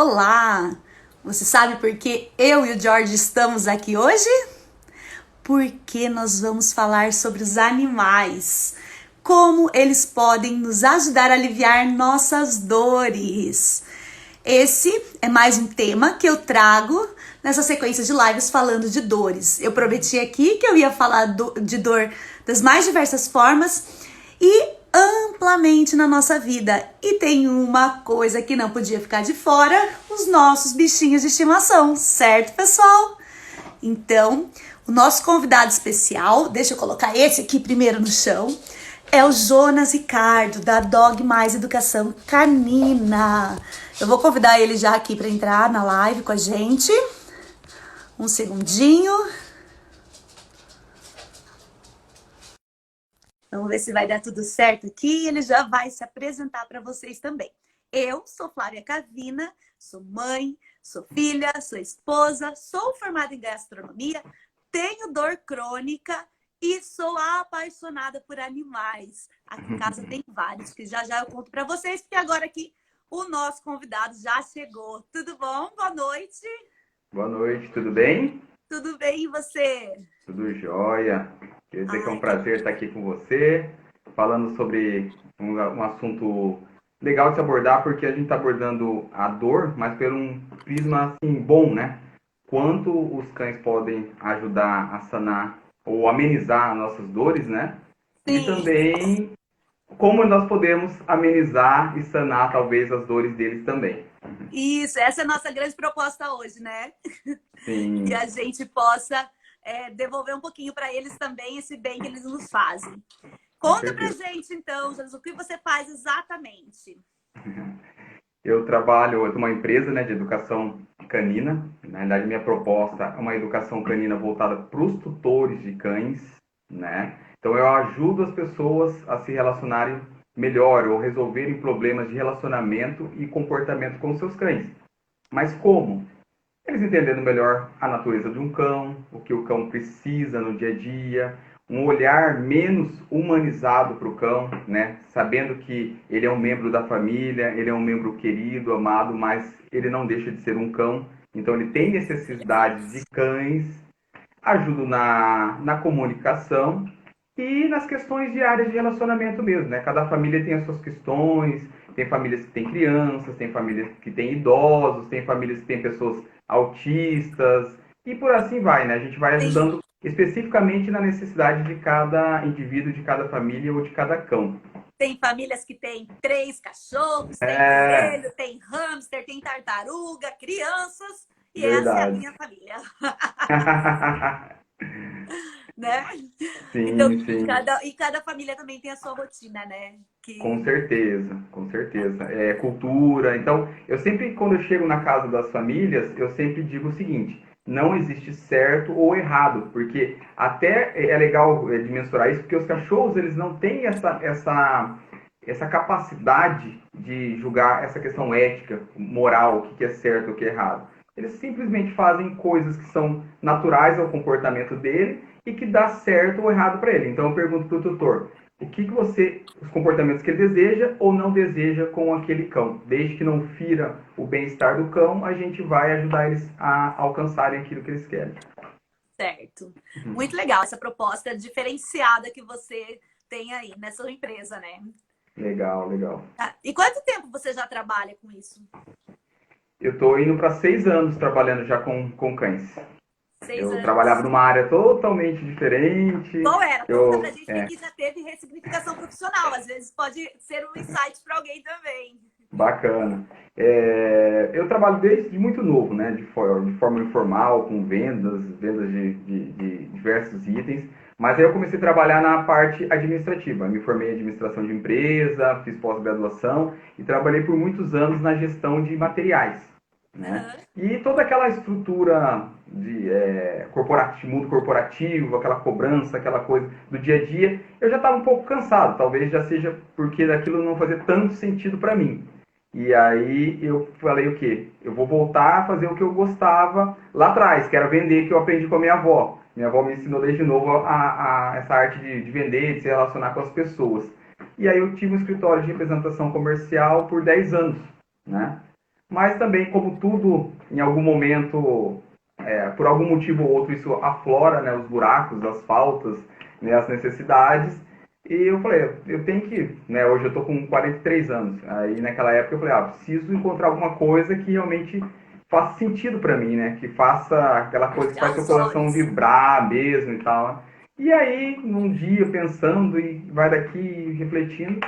Olá! Você sabe por que eu e o George estamos aqui hoje? Porque nós vamos falar sobre os animais, como eles podem nos ajudar a aliviar nossas dores. Esse é mais um tema que eu trago nessa sequência de lives falando de dores. Eu prometi aqui que eu ia falar de dor das mais diversas formas e amplamente na nossa vida. E tem uma coisa que não podia ficar de fora: os nossos bichinhos de estimação, certo, pessoal? Então, o nosso convidado especial, deixa eu colocar esse aqui primeiro no chão, é o Jonas Ricardo, da Dog Mais Educação Canina. Eu vou convidar ele já aqui para entrar na live com a gente. Um segundinho. Vamos ver se vai dar tudo certo aqui. Ele já vai se apresentar para vocês também. Eu sou Flávia Cavina, sou mãe, sou filha, sou esposa, sou formada em gastronomia, tenho dor crônica e sou apaixonada por animais. Aqui em casa tem vários, que já eu conto para vocês, porque agora aqui o nosso convidado já chegou. Tudo bom? Boa noite. Boa noite, tudo bem? Tudo bem, e você? Tudo jóia. Quer dizer que é um Ai, que... prazer estar aqui com você, falando sobre um assunto legal de se abordar, porque a gente está abordando a dor, mas por um prisma assim, bom, né? Quanto os cães podem ajudar a sanar ou amenizar as nossas dores, né? E Sim, também como nós podemos amenizar e sanar talvez as dores deles também. isso, essa é a nossa grande proposta hoje, né? Que Sim, a gente possa devolver um pouquinho para eles também esse bem que eles nos fazem. com Conta pra certeza. gente, então, Jesus, o que você faz exatamente? Eu tenho uma empresa, né, de educação canina. Na verdade, minha proposta é uma educação canina voltada para os tutores de cães, né? Então, eu ajudo as pessoas a se relacionarem melhor ou resolverem problemas de relacionamento e comportamento com seus cães. Mas como? Eles entendendo melhor a natureza de um cão, o que o cão precisa no dia a dia, um olhar menos humanizado para o cão, né? Sabendo que ele é um membro da família, ele é um membro querido, amado, mas ele não deixa de ser um cão. Então ele tem necessidades de cães, ajudo na comunicação e nas questões diárias de relacionamento mesmo, né? Cada família tem as suas questões, tem famílias que têm crianças, tem famílias que têm idosos, tem famílias que têm pessoas autistas e por assim vai, né? A gente vai Tem, ajudando especificamente na necessidade de cada indivíduo, de cada família ou de cada cão. tem famílias que têm 3 cachorros, tem É, coelho, tem hamster, tem tartaruga, crianças, e essa é a verdade. minha família, né? Então, Sim, sim. cada família também tem a sua rotina, né? Com Que certeza, com certeza. É cultura. Então, eu sempre, quando eu chego na casa das famílias, eu sempre digo o seguinte: não existe certo ou errado, porque até é legal de mensurar isso, porque os cachorros eles não têm essa capacidade de julgar essa questão ética, moral, o que é certo, o que é errado. Eles simplesmente fazem coisas que são naturais ao comportamento dele e que dá certo ou errado para ele. Então, eu pergunto para o tutor: os comportamentos que ele deseja ou não deseja com aquele cão. Desde que não fira o bem-estar do cão, a gente vai ajudar eles a alcançarem aquilo que eles querem. certo. Muito legal essa proposta diferenciada que você tem aí nessa sua empresa, né? Legal, legal. Tá. E quanto tempo você já trabalha com isso? Eu estou indo para 6 anos trabalhando já com cães. 6 Eu anos. trabalhava numa área totalmente diferente. Qual era? Conta Eu, pra gente que já teve ressignificação profissional. Às vezes pode ser um insight para alguém também. Bacana. Eu trabalho desde muito novo, né? De forma informal, com vendas de diversos itens. Mas aí eu comecei a trabalhar na parte administrativa. Eu me formei em administração de empresa, fiz pós-graduação e trabalhei por muitos anos na gestão de materiais, né? Uhum. E toda aquela estrutura de mundo corporativo, aquela cobrança, aquela coisa do dia a dia, eu já estava um pouco cansado. Talvez já seja porque daquilo não fazia tanto sentido para mim. E aí eu falei o quê? Eu vou voltar a fazer o que eu gostava lá atrás, que era vender, que eu aprendi com a minha avó. Minha avó me ensinou desde novo essa arte de vender, de se relacionar com as pessoas. E aí eu tive um escritório de representação comercial por 10 anos, né? mas também, como tudo, em algum momento, por algum motivo ou outro, isso aflora, né, os buracos, as faltas, né, as necessidades. E eu falei, eu tenho que, né, hoje eu tô com 43 anos, aí naquela época eu falei, preciso encontrar alguma coisa que realmente faça sentido para mim, né, que faça aquela coisa que faz seu Aos coração olhos. vibrar mesmo e tal. E aí, num dia, pensando e vai daqui refletindo,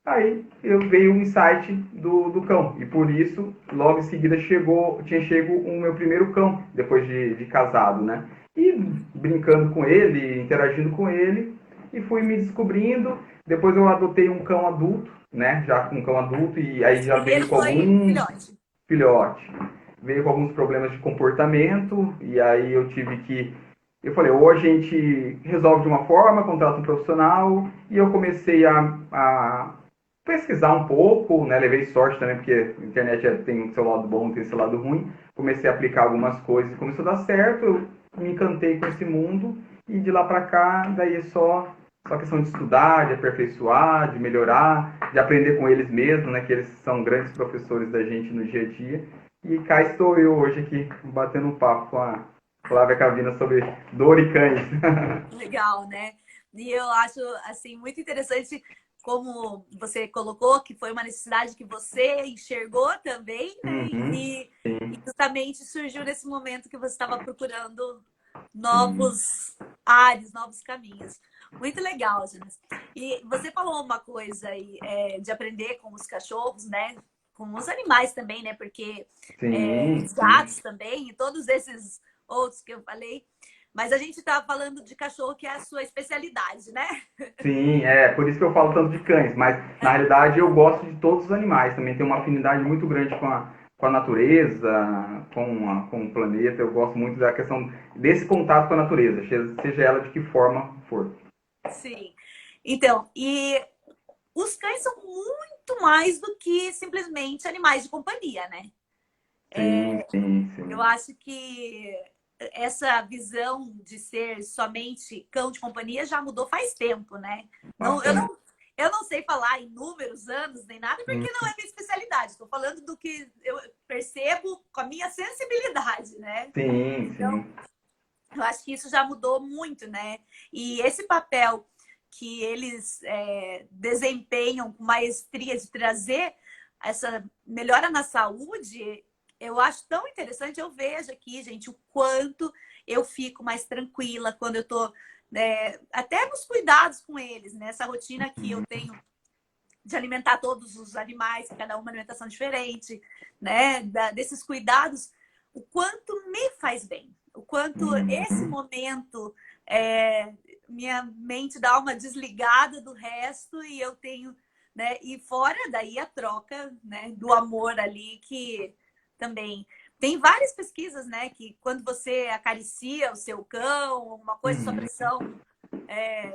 aí eu veio um insight do cão. E por isso, logo em seguida, tinha chego o meu primeiro cão, depois de casado, né? E brincando com ele, interagindo com ele, e fui me descobrindo. Depois eu adotei um cão adulto, né? Já com um cão adulto, e aí Esse já veio primeiro com foi alguns filhote. filhotes. Veio com alguns problemas de comportamento, e aí eu tive que. Eu falei, ou a gente resolve de uma forma, contrata um profissional, e eu comecei a pesquisar um pouco, né? Levei sorte também, porque a internet tem o seu lado bom, tem o seu lado ruim. Comecei a aplicar algumas coisas, começou a dar certo, eu me encantei com esse mundo, e de lá para cá, daí é só questão de estudar, de aperfeiçoar, de melhorar, de aprender com eles mesmos, né? Que eles são grandes professores da gente no dia a dia. E cá estou eu hoje aqui, batendo um papo com a Flávia Cavina sobre dor e cães. Legal, né? E eu acho, assim, muito interessante como você colocou, que foi uma necessidade que você enxergou também, né? Uhum, E justamente surgiu nesse momento que você estava procurando sim. novos ares, novos caminhos. Muito legal, Jonas. E você falou uma coisa aí, de aprender com os cachorros, né? Com os animais também, né? Porque Sim, os sim. gatos também, e todos esses outros que eu falei. Mas a gente está falando de cachorro, que é a sua especialidade, né? Sim, é por isso que eu falo tanto de cães, mas na realidade eu gosto de todos os animais, também tenho uma afinidade muito grande com a natureza, com o planeta, eu gosto muito da questão desse contato com a natureza, seja ela de que forma for. Sim. Então, e os cães são muito mais do que simplesmente animais de companhia, né? Sim, sim, Eu sim. acho que essa visão de ser somente cão de companhia já mudou faz tempo, né? Não, Bastante. eu não sei falar em números, anos, nem nada, Hum, porque não é minha especialidade. Estou falando do que eu percebo com a minha sensibilidade, né? sim, Então, sim. eu acho que isso já mudou muito, né? E esse papel que eles desempenham com maestria de trazer essa melhora na saúde, eu acho tão interessante. Eu vejo aqui, gente, o quanto eu fico mais tranquila quando eu tô, até nos cuidados com eles, né? Essa rotina que eu tenho de alimentar todos os animais, cada uma alimentação diferente, né? Desses cuidados, o quanto me faz bem, o quanto esse Uhum. momento minha mente dá uma desligada do resto e eu tenho, né? E fora daí a troca, né? Do amor ali que também tem várias pesquisas, né? Que quando você acaricia o seu cão, uma coisa, sua Uhum. pressão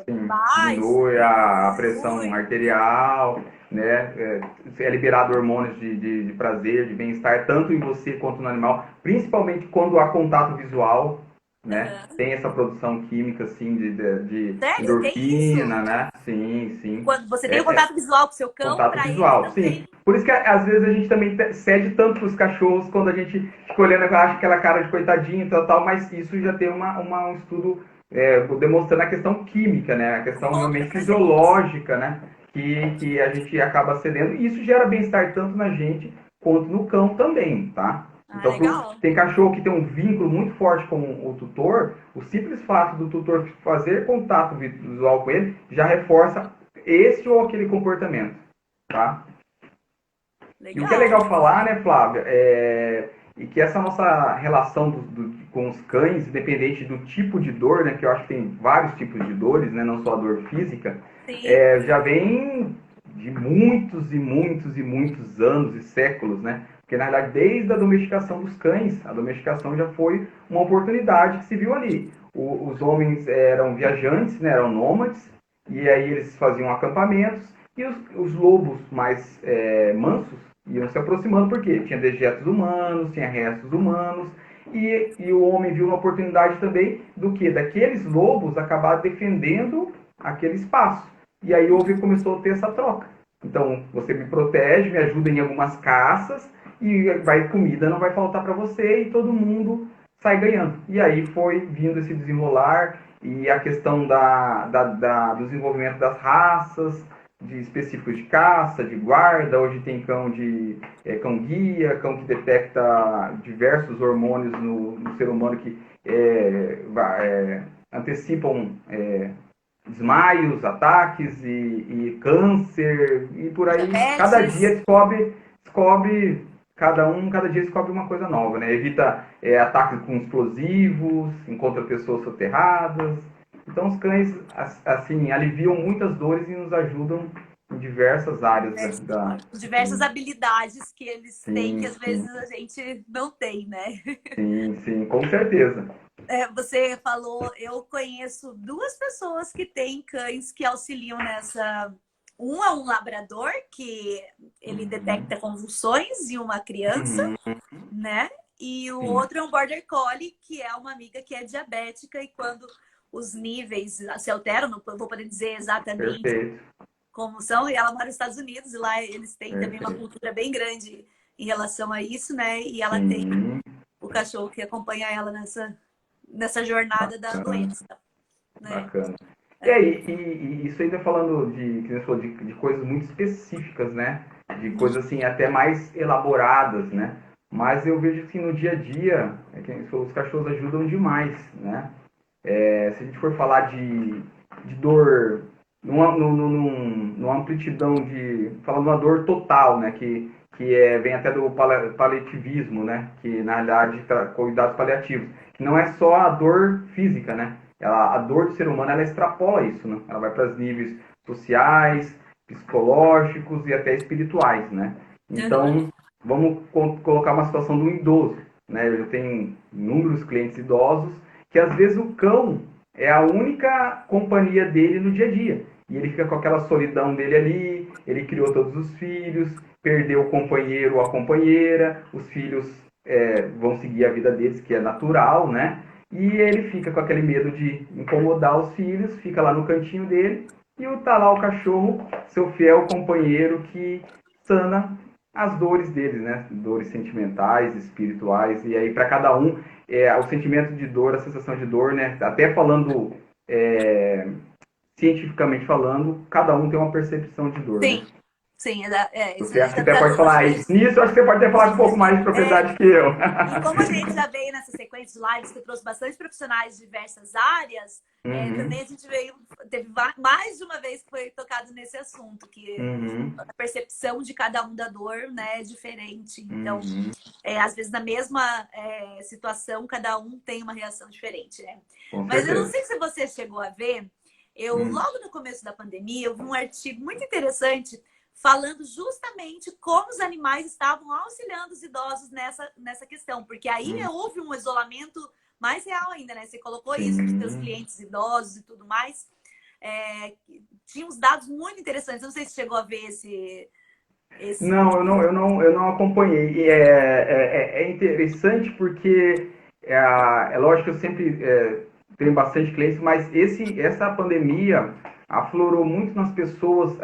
Sim, baixa, diminui a pressão diminui. arterial, né? É liberado hormônios de prazer, de bem-estar, tanto em você quanto no animal, principalmente quando há contato visual, né? Uhum. Tem essa produção química, assim, de Sério, tem isso? endorfina, né? Sim, sim. Quando você tem o É, contato visual com o seu cão, contato para ele visual, também. sim. Por isso que às vezes a gente também cede tanto para os cachorros quando a gente fica olhando, acha aquela cara de coitadinho e tal, mas isso já tem um estudo demonstrando a questão química, né? A questão Contra realmente pra gente. fisiológica, né? Que a gente acaba cedendo. E isso gera bem-estar tanto na gente quanto no cão também, tá? Ah, Então, legal. tem cachorro que tem um vínculo muito forte com o tutor, o simples fato do tutor fazer contato visual com ele já reforça esse ou aquele comportamento, tá? E o que é Legal. legal falar, né, Flávia, e que essa nossa relação com os cães, independente do tipo de dor, né, que eu acho que tem vários tipos de dores, né, não só a dor física, Sim. já vem de muitos e muitos e muitos anos e séculos, né? Porque, na verdade, desde a domesticação dos cães, a domesticação já foi uma oportunidade que se viu ali. Os homens eram viajantes, né, eram nômades, e aí eles faziam acampamentos, e os lobos mais mansos iam se aproximando, porque tinha dejetos humanos, tinha restos humanos, e o homem viu uma oportunidade também do que? Daqueles lobos acabar defendendo aquele espaço. E aí começou a ter essa troca. Então, você me protege, me ajuda em algumas caças, e vai comida não vai faltar para você e todo mundo sai ganhando. E aí foi vindo esse desenrolar e a questão do desenvolvimento das raças, de específicos de caça, de guarda. Hoje tem cão de cão guia, cão que detecta diversos hormônios no ser humano que antecipam desmaios, ataques e câncer e por aí. Cada dia descobre cada dia descobre uma coisa nova, né? Evita ataques com explosivos, encontra pessoas soterradas. Então os cães assim aliviam muitas dores e nos ajudam em diversas áreas diversas habilidades que eles têm que às sim. vezes a gente não tem, né? Sim, com certeza. Você falou, eu conheço duas pessoas que têm cães que auxiliam nessa. Um é um labrador, que ele detecta convulsões em uma criança, né? E o outro é um border collie, que é uma amiga que é diabética, e quando os níveis se alteram, não vou poder dizer exatamente como são, e ela mora nos Estados Unidos, e lá eles têm também uma cultura bem grande em relação a isso, né? E ela tem o cachorro que acompanha ela nessa jornada da doença. Né? Bacana. E aí, e isso ainda falando que você falou de coisas muito específicas, né? De coisas assim até mais elaboradas, né? Mas eu vejo que no dia a dia, os cachorros ajudam demais, né? Se a gente for falar de dor, numa amplitude falando uma dor total, né? Que vem até do paliativismo, né? Que na realidade cuidados paliativos, que não é só a dor física, né? A dor do ser humano, ela extrapola isso, né? Ela vai para os níveis sociais, psicológicos e até espirituais, né? Então, vamos colocar uma situação do idoso, né? Eu tenho inúmeros clientes idosos que às vezes o cão é a única companhia dele no dia a dia. E ele fica com aquela solidão dele ali, ele criou todos os filhos, perdeu o companheiro ou a companheira, os filhos vão seguir a vida deles, que é natural, né? E ele fica com aquele medo de incomodar os filhos, fica lá no cantinho dele, e tá lá o cachorro, seu fiel companheiro, que sana as dores deles, né? Dores sentimentais, espirituais, e aí para cada um, o sentimento de dor, a sensação de dor, né? Até falando, cientificamente falando, cada um tem uma percepção de dor, Sim. né? Sim, Você acha que até pode falar isso. Nisso, acho que você pode até falar um pouco mais de propriedade que eu. E como a gente já veio nessa sequência de lives que trouxe bastante profissionais de diversas áreas, também a gente teve mais de uma vez que foi tocado nesse assunto, que a percepção de cada um da dor, né, é diferente. Então, às vezes na mesma situação, cada um tem uma reação diferente, né? Mas eu não sei se você chegou a ver, logo no começo da pandemia, eu vi um artigo muito interessante falando justamente como os animais estavam auxiliando os idosos nessa questão, porque aí houve um isolamento mais real ainda, né? Você colocou isso dos seus clientes idosos e tudo mais. Tinha uns dados muito interessantes. Eu não sei se chegou a ver esse... Não, eu não acompanhei. E é interessante porque é lógico que eu sempre tenho bastante clientes, mas essa pandemia aflorou muito nas pessoas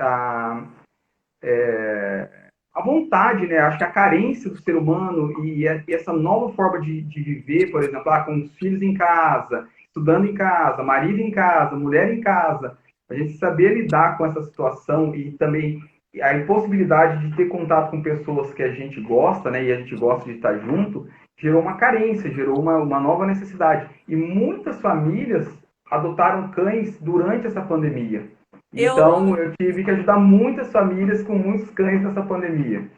a vontade, né? Acho que a carência do ser humano e essa nova forma de viver, por exemplo, com os filhos em casa, estudando em casa, marido em casa, mulher em casa, a gente saber lidar com essa situação e também a impossibilidade de ter contato com pessoas que a gente gosta, né? E a gente gosta de estar junto, gerou uma carência, gerou uma nova necessidade. E muitas famílias adotaram cães durante essa pandemia. Então, eu tive que ajudar muitas famílias com muitos cães nessa pandemia.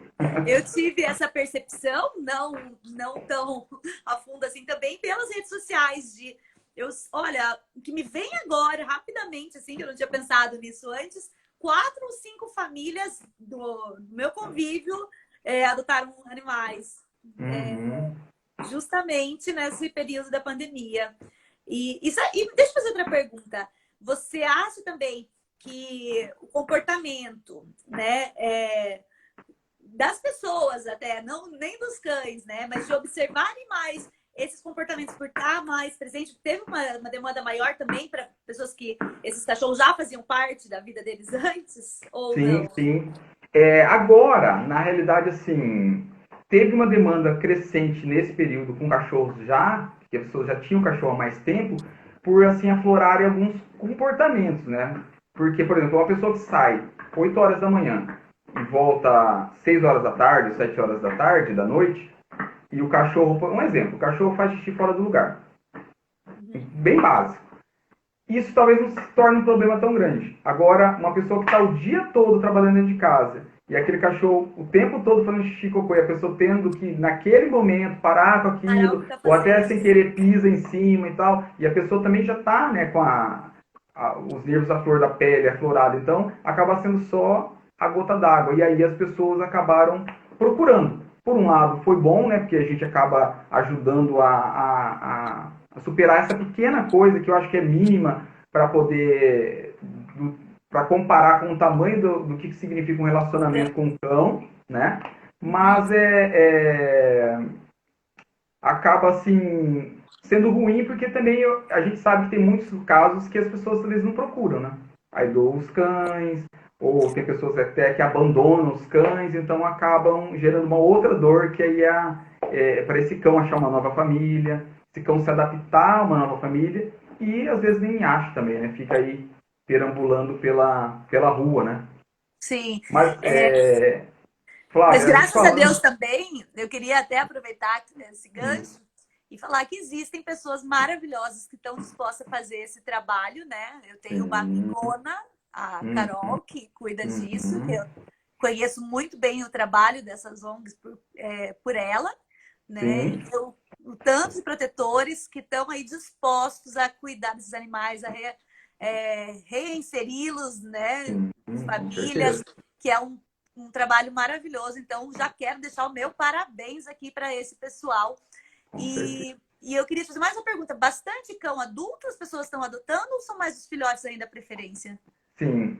Eu tive essa percepção, não tão a fundo assim, também pelas redes sociais. Olha, o que me vem agora, rapidamente, assim, que eu não tinha pensado nisso antes, 4 ou 5 famílias do meu convívio adotaram animais. Justamente nesse período da pandemia. E deixa eu fazer outra pergunta. Você acha também que o comportamento, né, das pessoas até, nem dos cães, né, mas de observarem mais esses comportamentos por estar mais presente, teve uma demanda maior também para pessoas que esses cachorros já faziam parte da vida deles antes? Ou sim, não? sim. Agora, na realidade, assim, teve uma demanda crescente nesse período com cachorros já, que as pessoas já tinham cachorro há mais tempo, por assim aflorarem alguns comportamentos, né? Porque, por exemplo, uma pessoa que sai 8 horas da manhã e volta 6 horas da tarde, 7 horas da tarde, da noite, e o cachorro, um exemplo, o cachorro faz xixi fora do lugar. Bem básico. Isso talvez não se torne um problema tão grande. Agora, uma pessoa que está o dia todo trabalhando dentro de casa e aquele cachorro o tempo todo fazendo xixi e cocô e a pessoa tendo que, naquele momento, parar com aquilo, ou até sem querer pisa em cima e tal, e a pessoa também já está, né, com os nervos à flor da pele, aflorado, então acaba sendo só a gota d'água. E aí as pessoas acabaram procurando. Por um lado, foi bom, né, porque a gente acaba ajudando a superar essa pequena coisa que eu acho que é mínima para poder, para comparar com o tamanho do que significa um relacionamento com um cão, né? Mas acaba assim sendo ruim porque também a gente sabe que tem muitos casos que as pessoas talvez não procuram, né? Aí doam os cães, ou tem pessoas até que abandonam os cães, então acabam gerando uma outra dor que aí para esse cão achar uma nova família, esse cão se adaptar a uma nova família e às vezes nem acha também, né? Fica aí perambulando pela rua, né? Sim. Mas, Mas Flávia, a gente graças a falando... Deus também, eu queria até aproveitar esse gancho e falar que existem pessoas maravilhosas que estão dispostas a fazer esse trabalho, né? Eu tenho uma amigona, a Carol, que cuida disso. Eu conheço muito bem o trabalho dessas ONGs por ela, né? Então, o tanto de protetores que estão aí dispostos a cuidar desses animais, a reinseri-los, né? Famílias, que é um trabalho maravilhoso. Então, já quero deixar o meu parabéns aqui para esse pessoal. E eu queria fazer mais uma pergunta. Bastante cão adulto as pessoas estão adotando ou são mais os filhotes ainda a preferência? Sim,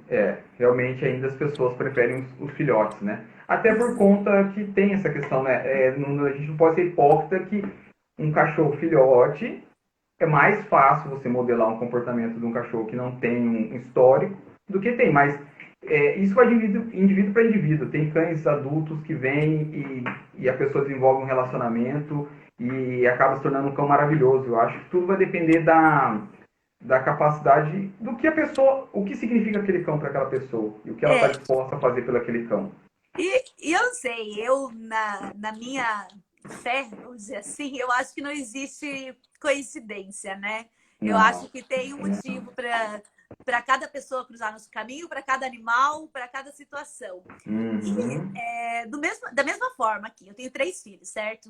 realmente ainda as pessoas preferem os filhotes, né? Até por conta que tem essa questão, né? A gente não pode ser hipócrita que um cachorro filhote é mais fácil você modelar um comportamento de um cachorro que não tem um histórico do que tem, mas isso vai de indivíduo para indivíduo. Tem cães adultos que vêm e a pessoa desenvolve um relacionamento e acaba se tornando um cão maravilhoso. Eu acho que tudo vai depender da capacidade do que a pessoa, o que significa aquele cão para aquela pessoa e o que ela está disposta a fazer pelo aquele cão. E eu sei, na minha fé, vamos dizer assim, eu acho que não existe coincidência, né? Eu acho que tem um motivo para cada pessoa cruzar nosso caminho, para cada animal, para cada situação. E da mesma forma aqui, eu tenho 3 filhos, certo?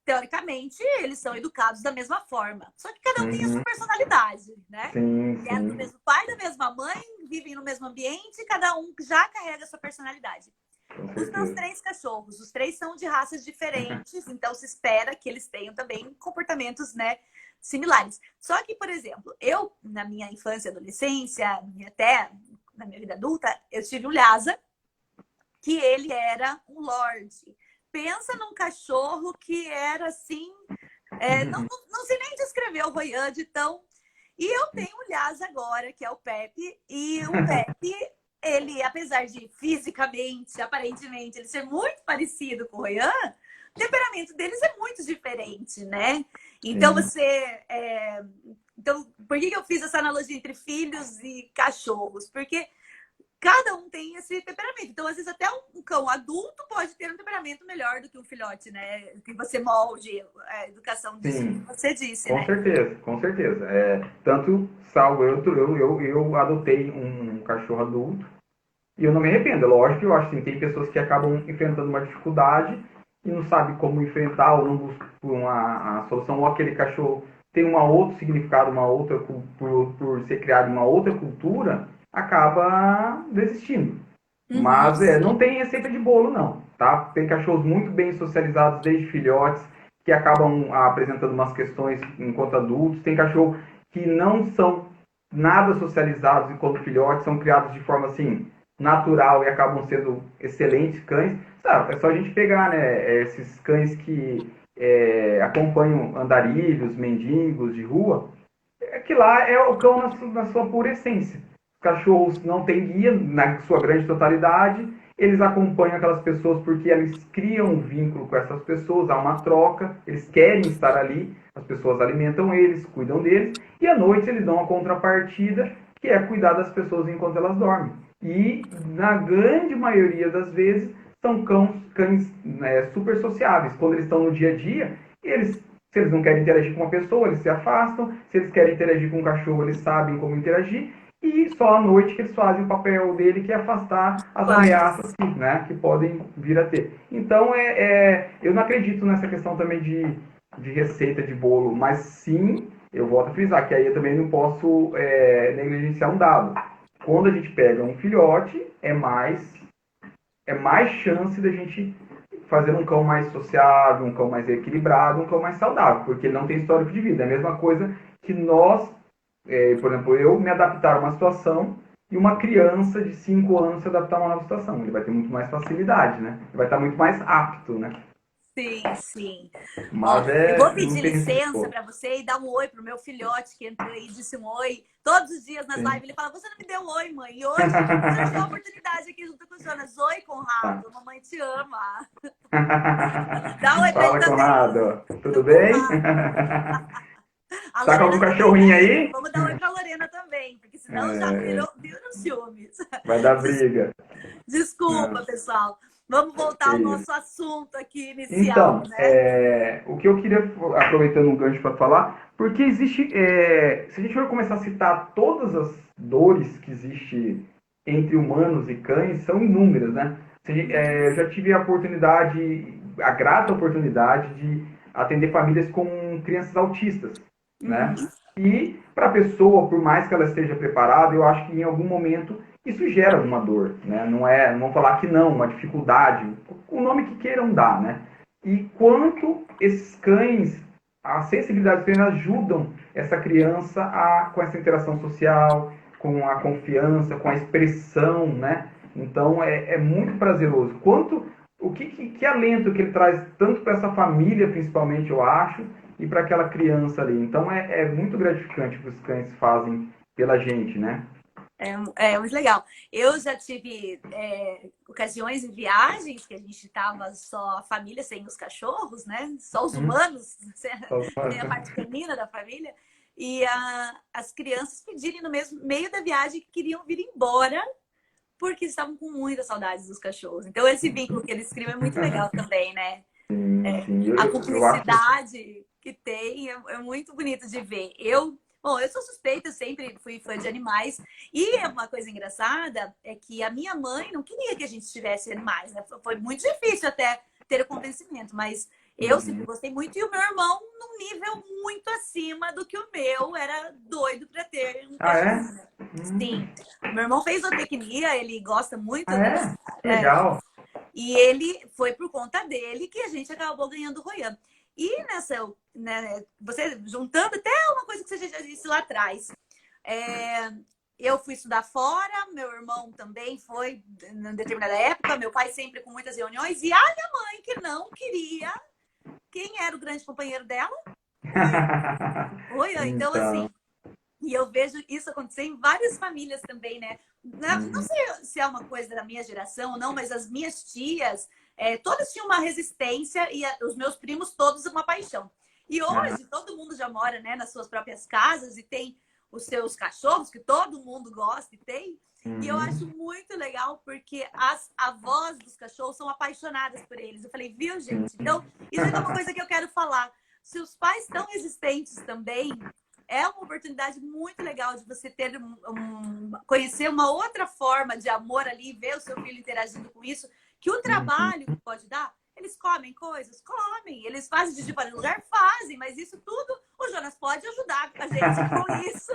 Teoricamente, eles são educados da mesma forma. Só que cada um tem a sua personalidade, né? É do mesmo pai, da mesma mãe, vivem no mesmo ambiente, cada um já carrega a sua personalidade. Os meus 3 cachorros, os 3 são de raças diferentes, então se espera que eles tenham também comportamentos, né, similares. Só que, por exemplo, eu, na minha infância e adolescência, até na minha vida adulta, eu tive um Lhasa, que ele era um lorde. Pensa num cachorro que era assim, não sei nem descrever o Royan de tão... E eu tenho um Lhasa agora, que é o Pepe, e o Pepe, ele, apesar de fisicamente, aparentemente, ele ser muito parecido com o Royan, o temperamento deles é muito diferente, né? Então, Então, por que eu fiz essa analogia entre filhos e cachorros? Porque cada um tem esse temperamento. Então, às vezes, até um cão adulto pode ter um temperamento melhor do que um filhote, né? Que você molde a educação disso que você disse, com né? certeza, com certeza. Tanto, salvo eu adotei um cachorro adulto e eu não me arrependo. É lógico que eu acho que tem pessoas que acabam enfrentando uma dificuldade e não sabem como enfrentar ou não buscam a solução, ou aquele cachorro tem um outro significado, uma outra por ser criado em uma outra cultura, acaba desistindo. Mas não tem receita de bolo, não. Tá? Tem cachorros muito bem socializados desde filhotes, que acabam apresentando umas questões enquanto adultos. Tem cachorro que não são nada socializados enquanto filhotes, são criados de forma assim natural e acabam sendo excelentes cães. Sabe, é só a gente pegar, né, esses cães que acompanham andarilhos, mendigos de rua, que lá é o cão na sua pura essência. Os cachorros não têm guia na sua grande totalidade eles acompanham aquelas pessoas porque eles criam um vínculo com essas pessoas, há uma troca, eles querem estar ali, as pessoas alimentam eles, cuidam deles, e à noite eles dão uma contrapartida, que é cuidar das pessoas enquanto elas dormem. E, na grande maioria das vezes, são cães super sociáveis. Quando eles estão no dia a dia, se eles não querem interagir com uma pessoa, eles se afastam. Se eles querem interagir com um cachorro, eles sabem como interagir. E só à noite que eles fazem o papel dele, que é afastar as ameaças que podem vir a ter. Então, eu não acredito nessa questão também de receita de bolo, mas sim, eu volto a frisar, que aí eu também não posso negligenciar um dado. Quando a gente pega um filhote, é mais chance da gente fazer um cão mais sociável, um cão mais equilibrado, um cão mais saudável, porque ele não tem histórico de vida. É a mesma coisa que nós, por exemplo, eu me adaptar a uma situação e uma criança de 5 anos se adaptar a uma nova situação. Ele vai ter muito mais facilidade, né? Ele vai estar muito mais apto, né? Sim, sim. Ó, Mas eu vou não pedir tem licença resposta. para você e dar um oi pro meu filhote que entrou aí e disse um oi. Todos os dias nas Sim. lives ele fala: Você não me deu um oi, mãe. E hoje você te dá a oportunidade aqui junto com o Jonas. Oi, Tá. Conrado. Mamãe te ama. Dá um oi para ele Fala, também. Conrado. Tudo bem? Conrado. A Tá com algum Lorena também, cachorrinho né? aí? Vamos dar oi pra Lorena também, porque senão já viram ciúmes. Vai dar briga. Desculpa, Não. pessoal. Vamos voltar Que ao isso. nosso assunto aqui inicial, Então, né? o que eu queria, aproveitando um gancho para falar, porque existe, se a gente for começar a citar todas as dores que existem entre humanos e cães, são inúmeras, né? Eu já tive a oportunidade, a grata oportunidade de atender famílias com crianças autistas, Uhum. né? E para a pessoa, por mais que ela esteja preparada, eu acho que em algum momento isso gera uma dor, né? Não vamos falar que não, uma dificuldade, o nome que queiram dar, né? E quanto esses cães, a sensibilidade dos cães ajudam essa criança com essa interação social, com a confiança, com a expressão, né? Então é muito prazeroso. Que alento que ele traz tanto para essa família, principalmente, eu acho, e para aquela criança ali. Então é muito gratificante o que os cães fazem pela gente, né? É muito legal. Eu já tive ocasiões em viagens que a gente estava só a família sem os cachorros, né? Só os humanos, sem a parte canina da família. E as crianças pedirem no mesmo meio da viagem que queriam vir embora porque estavam com muitas saudades dos cachorros. Então, esse vínculo que eles criam é muito legal também, né? Sim, sim. A Eu acho. cumplicidade que tem é muito bonito de ver. Bom, eu sou suspeita, eu sempre fui fã de animais. E uma coisa engraçada é que a minha mãe não queria que a gente tivesse animais, né? Foi muito difícil até ter o convencimento, mas eu sempre Uhum. gostei muito e o meu irmão, num nível muito acima do que o meu, era doido para ter um Ah, cachorrinho. é? Sim. Meu irmão fez zootecnia, ele gosta Ah, muito, né? é? Que legal. E ele foi por conta dele que a gente acabou ganhando o Royan. E nessa, né, você juntando até uma coisa que você já disse lá atrás, é, eu fui estudar fora, meu irmão também foi em determinada época, meu pai sempre com muitas reuniões, e a minha mãe que não queria. Quem era o grande companheiro dela? O Royan. Então, Então. assim, e eu vejo isso acontecer em várias famílias também, né? Não Uhum. sei se é uma coisa da minha geração ou não, mas as minhas tias, todas tinham uma resistência e os meus primos todos uma paixão. E Aham. hoje todo mundo já mora, né, nas suas próprias casas e tem os seus cachorros que todo mundo gosta e tem. E eu acho Uhum. muito legal porque as avós dos cachorros são apaixonadas por eles. Eu falei, viu, Sim. gente? Então, isso é uma coisa que eu quero falar. Se os pais estão resistentes também, é uma oportunidade muito legal de você ter conhecer uma outra forma de amor ali, ver o seu filho interagindo com isso, que o Uhum. trabalho que pode dar, eles comem coisas? Comem. Eles fazem xixi fora do lugar? Fazem. Mas isso tudo, o Jonas pode ajudar a gente com isso,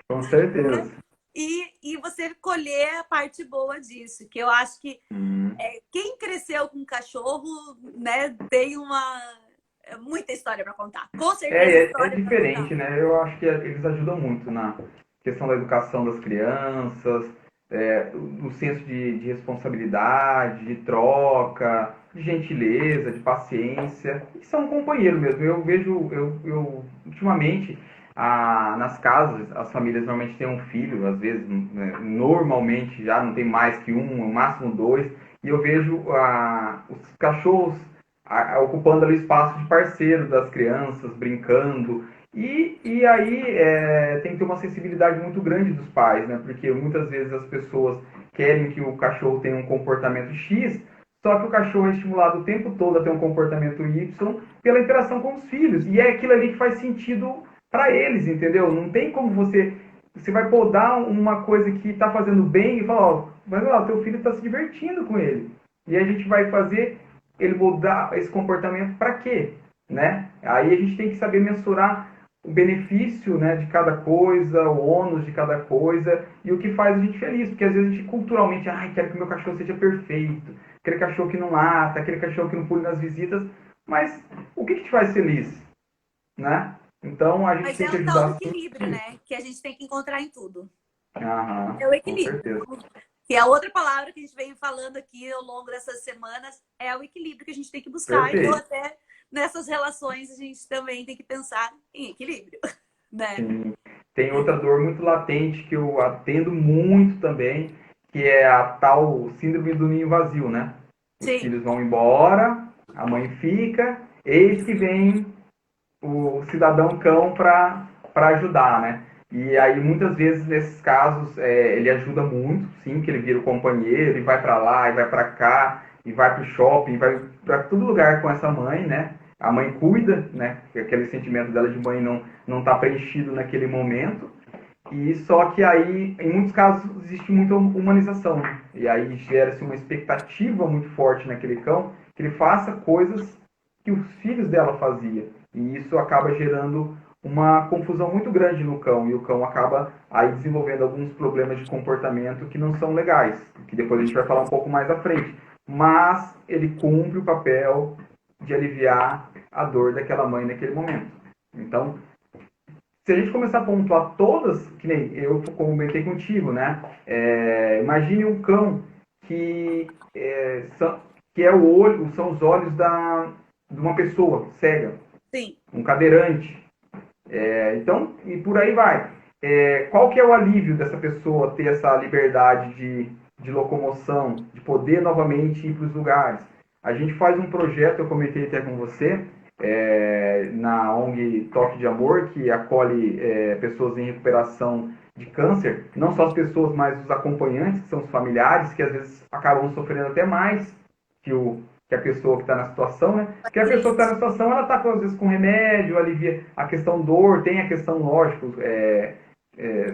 Com né? certeza. E você colher a parte boa disso, que eu acho que Uhum. quem cresceu com cachorro, né, tem muita história para contar. Com certeza, É história para contar. diferente, né? Eu acho que eles ajudam muito na questão da educação das crianças, no senso de responsabilidade, de troca, de gentileza, de paciência. E são um companheiro mesmo. Eu vejo, ultimamente, nas casas, as famílias normalmente têm um filho, às vezes, né, normalmente já não tem mais que um, no máximo dois. e eu vejo os cachorros ocupando ali o espaço de parceiro das crianças, brincando. E aí tem que ter uma sensibilidade muito grande dos pais, né? Porque muitas vezes as pessoas querem que o cachorro tenha um comportamento X, só que o cachorro é estimulado o tempo todo a ter um comportamento Y pela interação com os filhos. E é aquilo ali que faz sentido para eles, entendeu? Não tem como você vai podar uma coisa que está fazendo bem e falar, ó, mas ó, teu filho está se divertindo com ele. E a gente vai fazer ele mudar esse comportamento para quê? Né? Aí a gente tem que saber mensurar o benefício, né, de cada coisa, o ônus de cada coisa e o que faz a gente feliz. Porque às vezes a gente culturalmente, quero que o meu cachorro seja perfeito, aquele cachorro que não lata, aquele cachorro que não pule nas visitas. Mas o que te faz feliz? Né? Então a gente Mas tem é que o tal do ajudar. equilíbrio, né? Que a gente tem que encontrar em tudo. Aham, É o com equilíbrio. certeza. Que é a outra palavra que a gente vem falando aqui ao longo dessas semanas, é o equilíbrio que a gente tem que buscar. Então, Perfeito. até nessas relações, a gente também tem que pensar em equilíbrio, né? Sim. Tem outra dor muito latente que eu atendo muito também, que é a tal síndrome do ninho vazio, né? Os Sim, filhos vão embora, a mãe fica, eis que vem o cidadão cão para ajudar, né? E aí muitas vezes nesses casos ele ajuda muito, sim, que ele vira o companheiro e vai para lá e vai para cá e vai para o shopping, vai para todo lugar com essa mãe, né? A mãe cuida, né? Aquele sentimento dela de mãe não está preenchido naquele momento. E só que aí, em muitos casos, existe muita humanização, né? E aí gera-se uma expectativa muito forte naquele cão que ele faça coisas que os filhos dela faziam. E isso acaba gerando uma confusão muito grande no cão. E o cão acaba aí desenvolvendo alguns problemas de comportamento que não são legais, que depois a gente vai falar um pouco mais à frente. Mas ele cumpre o papel de aliviar a dor daquela mãe naquele momento. Então, se a gente começar a pontuar todas, que nem eu comentei contigo, né? Imagine um cão que, que é o olho, são os olhos de uma pessoa cega, sim. um cadeirante. Então, e por aí vai. Qual que é o alívio dessa pessoa ter essa liberdade de locomoção, de poder novamente ir para os lugares? A gente faz um projeto, eu comentei até com você, na ONG Toque de Amor, que acolhe pessoas em recuperação de câncer, não só as pessoas, mas os acompanhantes, que são os familiares, que às vezes acabam sofrendo até mais que a pessoa que está na situação, né? Porque a pessoa que está na situação, ela está às vezes com remédio, alivia a questão dor, tem a questão, lógico,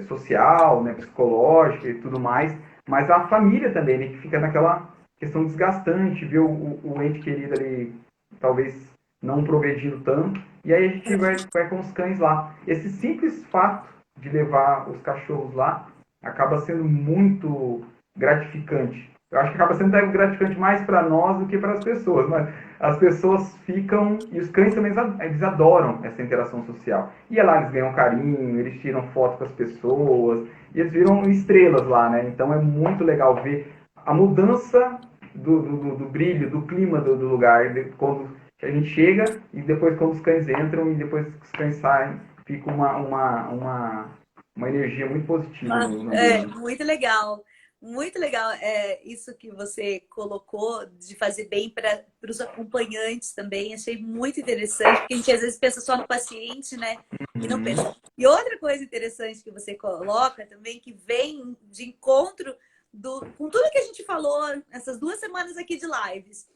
social, né, psicológica e tudo mais, mas a família também, né, que fica naquela questão desgastante, ver o ente querido ali, talvez não progredindo tanto, e aí a gente vai com os cães lá. Esse simples fato de levar os cachorros lá acaba sendo muito gratificante. Eu acho que acaba sendo gratificante mais para nós do que para as pessoas, mas as pessoas ficam, e os cães também, eles adoram essa interação social. E é lá eles ganham carinho, eles tiram foto com as pessoas, e eles viram estrelas lá, né? Então é muito legal ver a mudança do brilho, do clima do lugar, quando a gente chega e depois quando os cães entram e depois que os cães saem, fica uma energia muito positiva no ambiente. Muito legal. Muito legal isso que você colocou de fazer bem para os acompanhantes também. Achei muito interessante, porque a gente às vezes pensa só no paciente, né? E não pensa. E outra coisa interessante que você coloca também, que vem de encontro com tudo que a gente falou essas 2 semanas aqui de lives,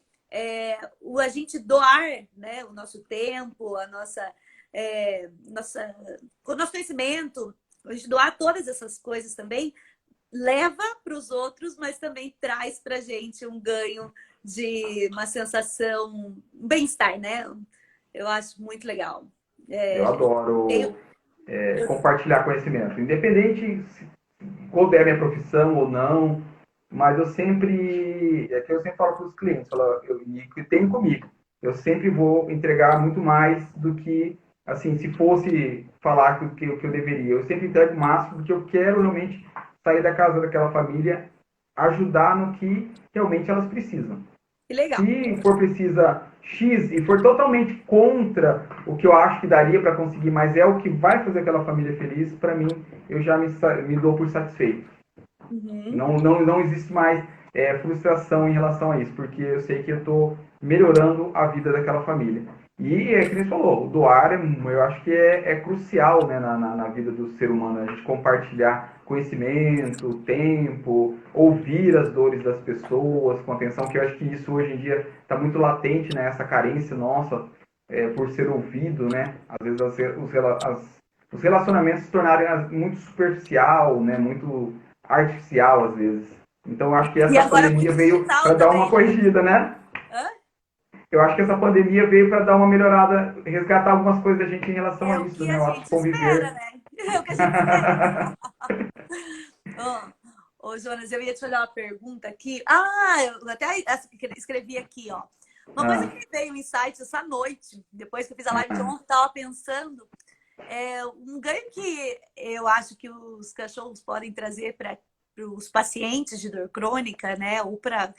a gente doar, né, o nosso tempo, o nosso conhecimento, a gente doar todas essas coisas também leva para os outros, mas também traz para a gente um ganho de uma sensação, um bem-estar, né? Eu acho muito legal. Eu adoro Tenho... compartilhar conhecimento, independente se couber a minha profissão ou não, mas eu sempre, é que eu sempre falo para os clientes, e que tem comigo, eu sempre vou entregar muito mais do que, assim, se fosse falar que eu deveria. Eu sempre entrego o máximo, porque eu quero realmente sair da casa daquela família, ajudar no que realmente elas precisam. Que legal. Se for precisa X e for totalmente contra o que eu acho que daria para conseguir, mas é o que vai fazer aquela família feliz, para mim, eu já me dou por satisfeito. Uhum. Não existe mais frustração em relação a isso, porque eu sei que eu estou melhorando a vida daquela família. E é que nem você falou, o doar, eu acho que é crucial, né, na vida do ser humano, a gente compartilhar conhecimento, tempo, ouvir as dores das pessoas com atenção, que eu acho que isso hoje em dia está muito latente, né, essa carência nossa por ser ouvido, né, às vezes os relacionamentos se tornarem muito superficial, né, muito artificial às vezes. Então eu acho que E essa agora pandemia muito veio digital para dar uma também, né? corrigida, né? Hã? Eu acho que essa pandemia veio para dar uma melhorada, resgatar algumas coisas da gente em relação É a o isso, que né? a O ato de gente espera, conviver. né? É o que a gente espera. Ô, Jonas, eu ia te fazer uma pergunta aqui. Eu até escrevi aqui, ó. Uma coisa Ah, que me veio um insight essa noite, depois que eu fiz a live de ontem, eu tava pensando, um ganho que eu acho que os cachorros podem trazer para os pacientes de dor crônica, né? Ou para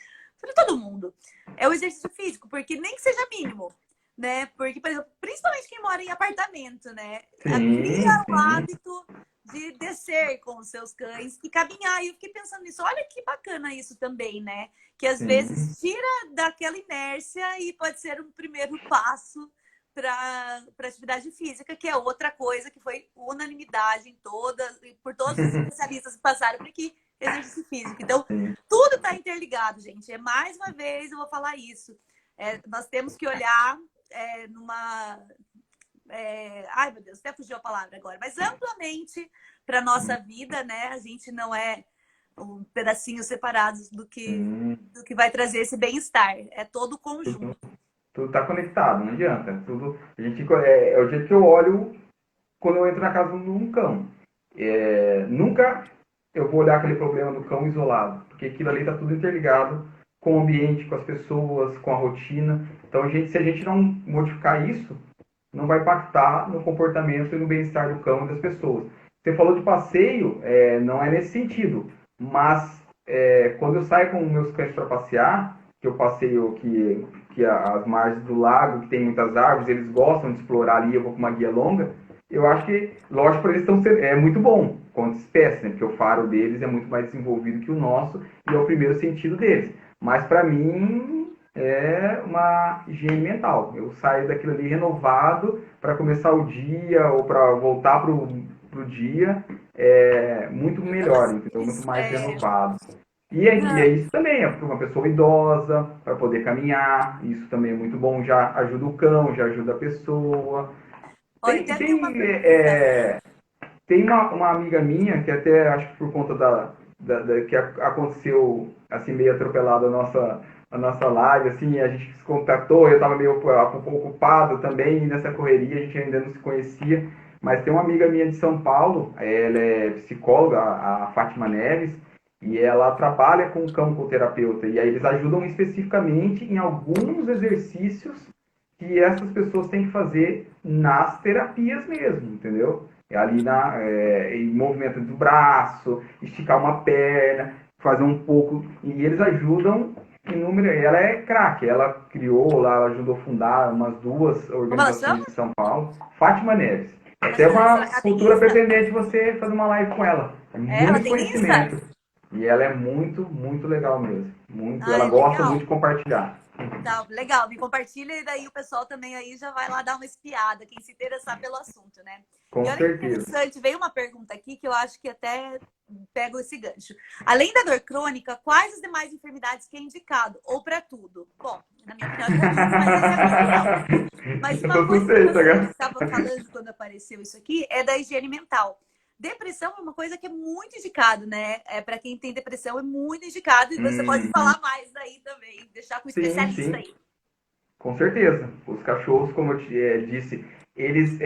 todo mundo, é o exercício físico, porque nem que seja mínimo, né? Porque, por exemplo, principalmente quem mora em apartamento, né? sim, Cria o sim, hábito de descer com os seus cães e caminhar. E eu fiquei pensando nisso. Olha que bacana isso também, né? Que às sim, vezes tira daquela inércia e pode ser um primeiro passo para atividade física, que é outra coisa que foi unanimidade em todas, por todos os especialistas que passaram por aqui, exercício físico. Então, sim, tudo está interligado, gente. Mais uma vez eu vou falar isso. Nós temos que olhar numa ai meu Deus, até fugiu a palavra agora, mas amplamente para nossa vida, né? A gente não é um pedacinhos separados sim. do que vai trazer esse bem-estar. É todo o Tudo, conjunto. tudo tá conectado, não adianta. Tudo, é o jeito que eu olho quando eu entro na casa de um cão. Nunca eu vou olhar aquele problema do cão isolado, porque aquilo ali está tudo interligado com o ambiente, com as pessoas, com a rotina. Então, se a gente não modificar isso, não vai impactar no comportamento e no bem-estar do cão e das pessoas. Você falou de passeio, não é nesse sentido, mas quando eu saio com meus cães para passear, que eu passeio que as margens do lago, que tem muitas árvores, eles gostam de explorar ali, eu vou com uma guia longa, eu acho que, lógico, eles é muito bom, quanto espécie, né? Porque o faro deles é muito mais desenvolvido que o nosso e é o primeiro sentido deles. Mas, para mim, é uma higiene mental. Eu saio daquilo ali renovado para começar o dia ou para voltar para o dia muito melhor, entendeu? Muito Isso, mais renovado. E é isso também, é para uma pessoa idosa, para poder caminhar, isso também é muito bom, já ajuda o cão, já ajuda a pessoa. olha, Tem, até tem uma tem, pergunta. tem uma amiga minha, que até acho que por conta que aconteceu assim, meio atropelado a nossa live, assim, a gente se contactou, eu estava meio ocupado também nessa correria, a gente ainda não se conhecia, mas tem uma amiga minha de São Paulo, ela é psicóloga, a Fátima Neves, e ela trabalha com cão com terapeuta, e aí eles ajudam especificamente em alguns exercícios que essas pessoas têm que fazer nas terapias mesmo, entendeu? Ali em movimento do braço, esticar uma perna, fazer um pouco. E eles ajudam em número. Ela é craque, ela criou lá, ela ajudou a fundar umas duas Como ela chama? organizações de São Paulo. Fátima Neves. É até Fátima Neves, ela uma tem cultura Insta? pretendente você fazer uma live com ela. É Ela muito tem Insta? conhecimento. E ela é muito, muito legal mesmo. Muito, ela Ai, gosta muito legal. de compartilhar. Tá, legal, me compartilha e daí o pessoal também aí já vai lá dar uma espiada, quem se interessar pelo assunto, né? E Com olha que certeza. interessante, veio uma pergunta aqui que eu acho que até pego esse gancho. Além da dor crônica, quais as demais enfermidades que é indicado? Ou para tudo? Bom, na minha opinião, é para tudo, mas essa é a minha opinião. Mas Eu uma tô coisa que suspeito, você cara. estava falando quando apareceu isso aqui é da higiene mental. Depressão é uma coisa que é muito indicado, né? Para quem tem depressão é muito indicado e você pode Uhum. falar mais daí também, deixar com o Sim, especialista sim, aí. com certeza. Os cachorros, como eu disse, eles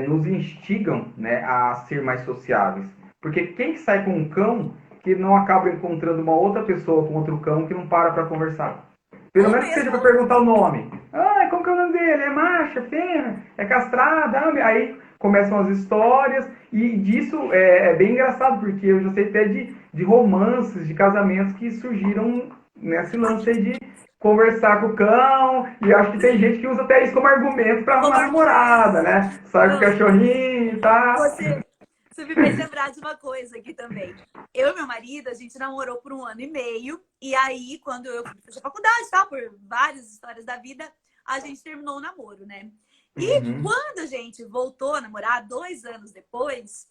nos instigam, né, a ser mais sociáveis. Porque quem que sai com um cão que não acaba encontrando uma outra pessoa com outro cão que não para conversar? Pelo Ou menos que seja mesmo, para perguntar o nome. Ah, como que é o nome dele? É macho, é fêmea, é castrada? Aí começam as histórias e disso é bem engraçado, porque eu já sei até de romances, de casamentos que surgiram nesse lance aí de conversar com o cão, e acho que tem gente que usa até isso como argumento para como arrumar argumento. namorada, né? Sai com o cachorrinho e tal. Você, Você me fez lembrar de uma coisa aqui também. Eu e meu marido, a gente namorou por 1 ano e meio. E aí, quando eu fui fazer faculdade e tal, por várias histórias da vida, a gente terminou o namoro, né? E Uhum. quando a gente voltou a namorar, 2 anos depois,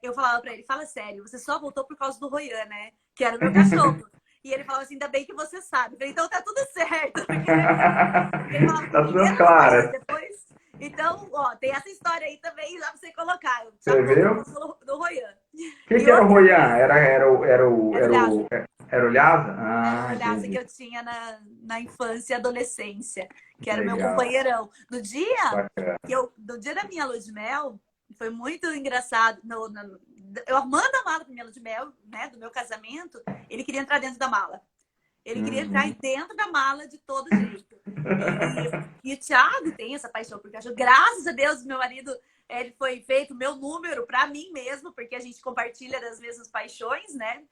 eu falava pra ele, fala sério, você só voltou por causa do Royan, né? Que era o meu cachorro. E ele falava assim, ainda bem que você sabe. Eu falei, então tá tudo certo. Porque ele falava que Tá tudo primeiro era o Royan, claras. depois... Então, ó, tem essa história aí também, dá pra você colocar. O Você Thiago voltou viu? por causa do Royan. O que E que era o outra Royan? coisa, era o Lhasa. Era o Lhasa? Era o Ah, Lhasa que entendi. eu tinha na infância e adolescência, que era o meu Legal. companheirão. No dia Bacana. no dia da minha lua de mel, foi muito engraçado. Eu armando a mala pra minha lua de mel, né, do meu casamento, ele queria entrar dentro da mala. Ele queria entrar Uhum. dentro da mala de todo jeito. E o Thiago tem essa paixão por cachorro. Graças a Deus, meu marido, ele foi feito meu número para mim mesmo, porque a gente compartilha das mesmas paixões, né?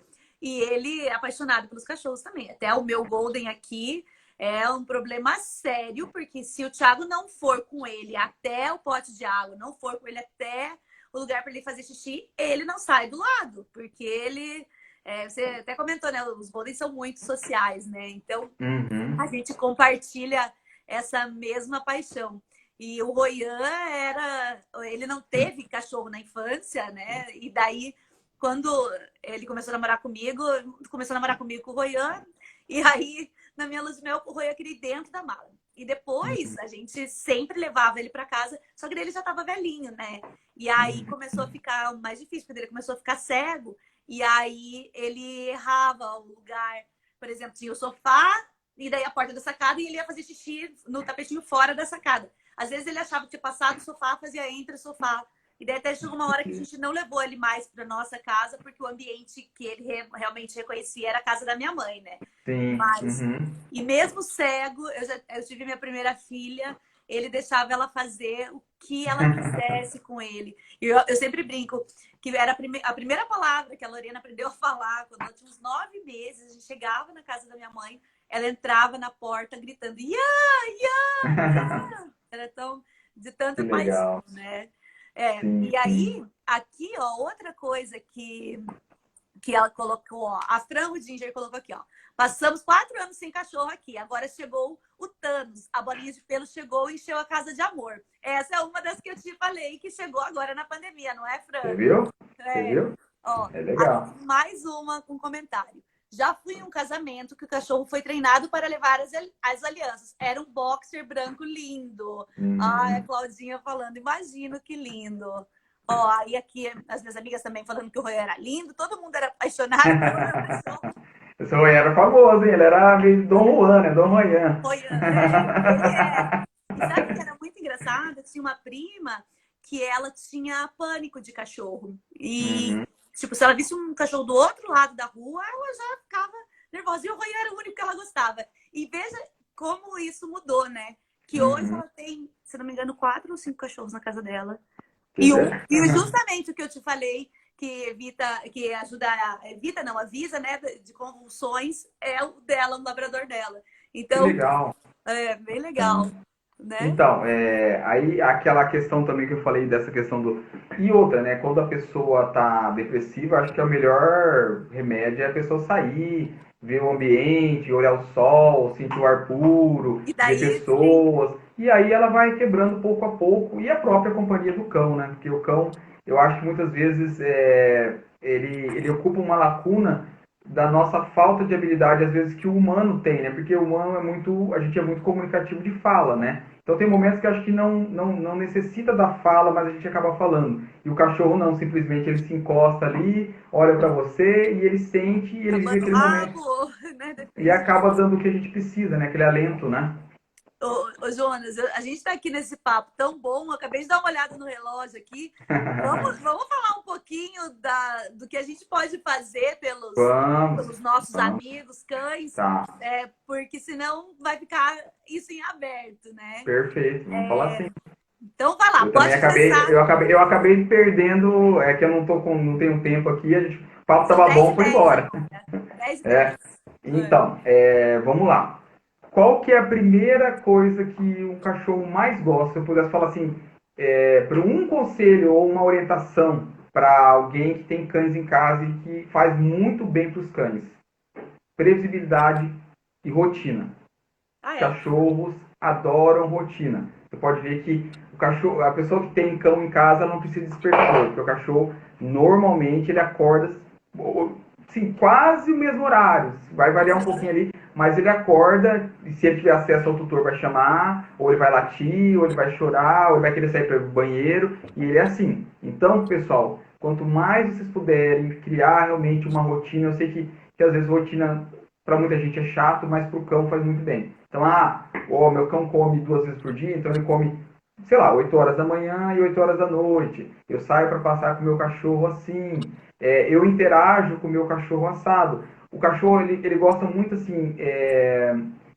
E ele é apaixonado pelos cachorros também. Até o meu Golden aqui é um problema sério, porque se o Thiago não for com ele até o pote de água, não for com ele até o lugar para ele fazer xixi, ele não sai do lado, porque ele você até comentou, né? Os Golden são muito sociais, né? Então a Uhum. gente compartilha essa mesma paixão. E o Royan ele não teve cachorro na infância, né? E daí, quando ele começou a namorar comigo com o Royan, e aí, na minha lua de mel, o Royan queria ir dentro da mala. E depois, a gente sempre levava ele para casa, só que ele já estava velhinho, né? E aí começou a ficar mais difícil, porque ele começou a ficar cego, e aí ele errava o lugar. Por exemplo, tinha o sofá, e daí a porta da sacada, e ele ia fazer xixi no tapetinho fora da sacada. Às vezes ele achava que tinha passado o sofá, fazia entre o sofá. E daí até chegou uma hora que a gente não levou ele mais para nossa casa, porque o ambiente que ele realmente reconhecia era a casa da minha mãe, né? Sim. Mas, Uhum. e mesmo cego, eu tive minha primeira filha, ele deixava ela fazer o que ela quisesse com ele. E eu sempre brinco que era a primeira palavra que a Lorena aprendeu a falar quando ela tinha uns 9 meses. A gente chegava na casa da minha mãe, ela entrava na porta gritando, ia, ia, ia. Era tão de Que tanta paixão, legal. né? Sim, E aí, sim. aqui, ó, outra coisa que ela colocou, ó, a Frango Ginger colocou aqui, ó. Passamos 4 anos sem cachorro aqui. Agora chegou o Thanos. A bolinha de pelo chegou e encheu a casa de amor. Essa é uma das que eu te falei que chegou agora na pandemia, não é, Você Fran? viu? Você É. viu? Ó, É aqui legal. mais uma com comentário. Já fui em um casamento que o cachorro foi treinado para levar as alianças. Era um boxer branco lindo. Ah, é a Uhum. Claudinha falando. Imagino que lindo. Ó, e aqui as minhas amigas também falando que o Roy era lindo. Todo mundo era apaixonado pelo meu cachorro. Esse Royan era famoso, hein? Ele era meio Dom Juan, né? Dom Royan. Roy, ele é. E sabe que era muito engraçado? Tinha uma prima que ela tinha pânico de cachorro. E, Uhum. tipo, se ela visse um cachorro do outro lado da rua, ela já ficava nervosa. E o Roy era o único que ela gostava. E veja como isso mudou, né? Que hoje Uhum. ela tem, se não me engano, 4 ou 5 cachorros na casa dela. Você vê? E justamente o que eu te falei, que evita, que ajuda, evita, não, avisa, né, de convulsões, é o dela, o labrador dela. Que Então, legal. é bem legal, né? Então, aí aquela questão também que eu falei dessa questão do. E outra, né? Quando a pessoa tá depressiva, acho que é o melhor remédio é a pessoa sair, ver o ambiente, olhar o sol, sentir o ar puro, E ver daí, sim, pessoas. E aí ela vai quebrando pouco a pouco. E a própria companhia do cão, né? Porque o cão, eu acho que muitas vezes ele ocupa uma lacuna da nossa falta de habilidade, às vezes, que o humano tem, né? Porque o humano a gente é muito comunicativo de fala, né? Então tem momentos que eu acho que não necessita da fala, mas a gente acaba falando. E o cachorro não, simplesmente ele se encosta ali, olha para você e ele sente e ele vive abana o aquele momento. rabo, né? E Depende acaba dando o que a gente precisa, né? Aquele alento, né? Ô, Jonas, a gente está aqui nesse papo tão bom. Eu acabei de dar uma olhada no relógio aqui. Vamos falar um pouquinho do que a gente pode fazer Vamos, pelos nossos vamos, amigos cães, tá. porque senão vai ficar isso em aberto, né? Perfeito, vamos falar assim. Então vai lá, Eu também pode começar. eu acabei perdendo, é que eu não tenho tempo aqui, o papo São tava 10 bom, e foi 10 embora. agora. 10 e É, 10. então, vamos lá. Qual que é a primeira coisa que um cachorro mais gosta? Se eu pudesse falar assim, para um conselho ou uma orientação para alguém que tem cães em casa e que faz muito bem para os cães. Previsibilidade e rotina. Os cachorros adoram rotina. Você pode ver que o cachorro, a pessoa que tem cão em casa não precisa de despertador, porque o cachorro normalmente ele acorda sim, quase o mesmo horário. Vai variar um pouquinho ali, mas ele acorda e se ele tiver acesso ao tutor vai chamar, ou ele vai latir, ou ele vai chorar, ou ele vai querer sair para o banheiro, e ele é assim. Então, pessoal, quanto mais vocês puderem criar realmente uma rotina, eu sei que às vezes rotina para muita gente é chato, mas para o cão faz muito bem. Então, meu cão come 2 vezes por dia, então ele come, sei lá, 8 horas da manhã e 8 horas da noite. Eu saio para passar com o meu cachorro assim. Eu interajo com o meu cachorro assado. O cachorro, ele gosta muito, assim,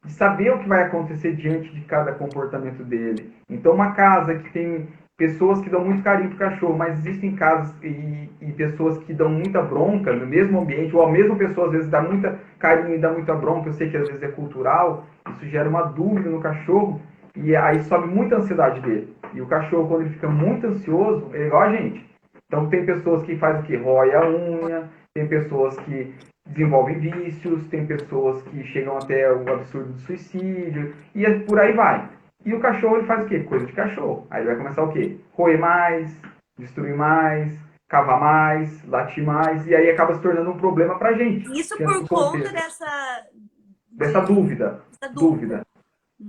de saber o que vai acontecer diante de cada comportamento dele. Então, uma casa que tem pessoas que dão muito carinho pro cachorro, mas existem casas e pessoas que dão muita bronca no mesmo ambiente, ou a mesma pessoa às vezes dá muita carinho e dá muita bronca, eu sei que às vezes é cultural, isso gera uma dúvida no cachorro, e aí sobe muita ansiedade dele. E o cachorro, quando ele fica muito ansioso, é igual a gente. Então tem pessoas que fazem o quê? Rói a unha, tem pessoas que desenvolvem vícios, tem pessoas que chegam até o absurdo do suicídio, e por aí vai. E o cachorro ele faz o quê? Coisa de cachorro. Aí ele vai começar o quê? Roer mais, destruir mais, cavar mais, latir mais, e aí acaba se tornando um problema pra gente. Isso por conta dessa dúvida. Dessa dúvida.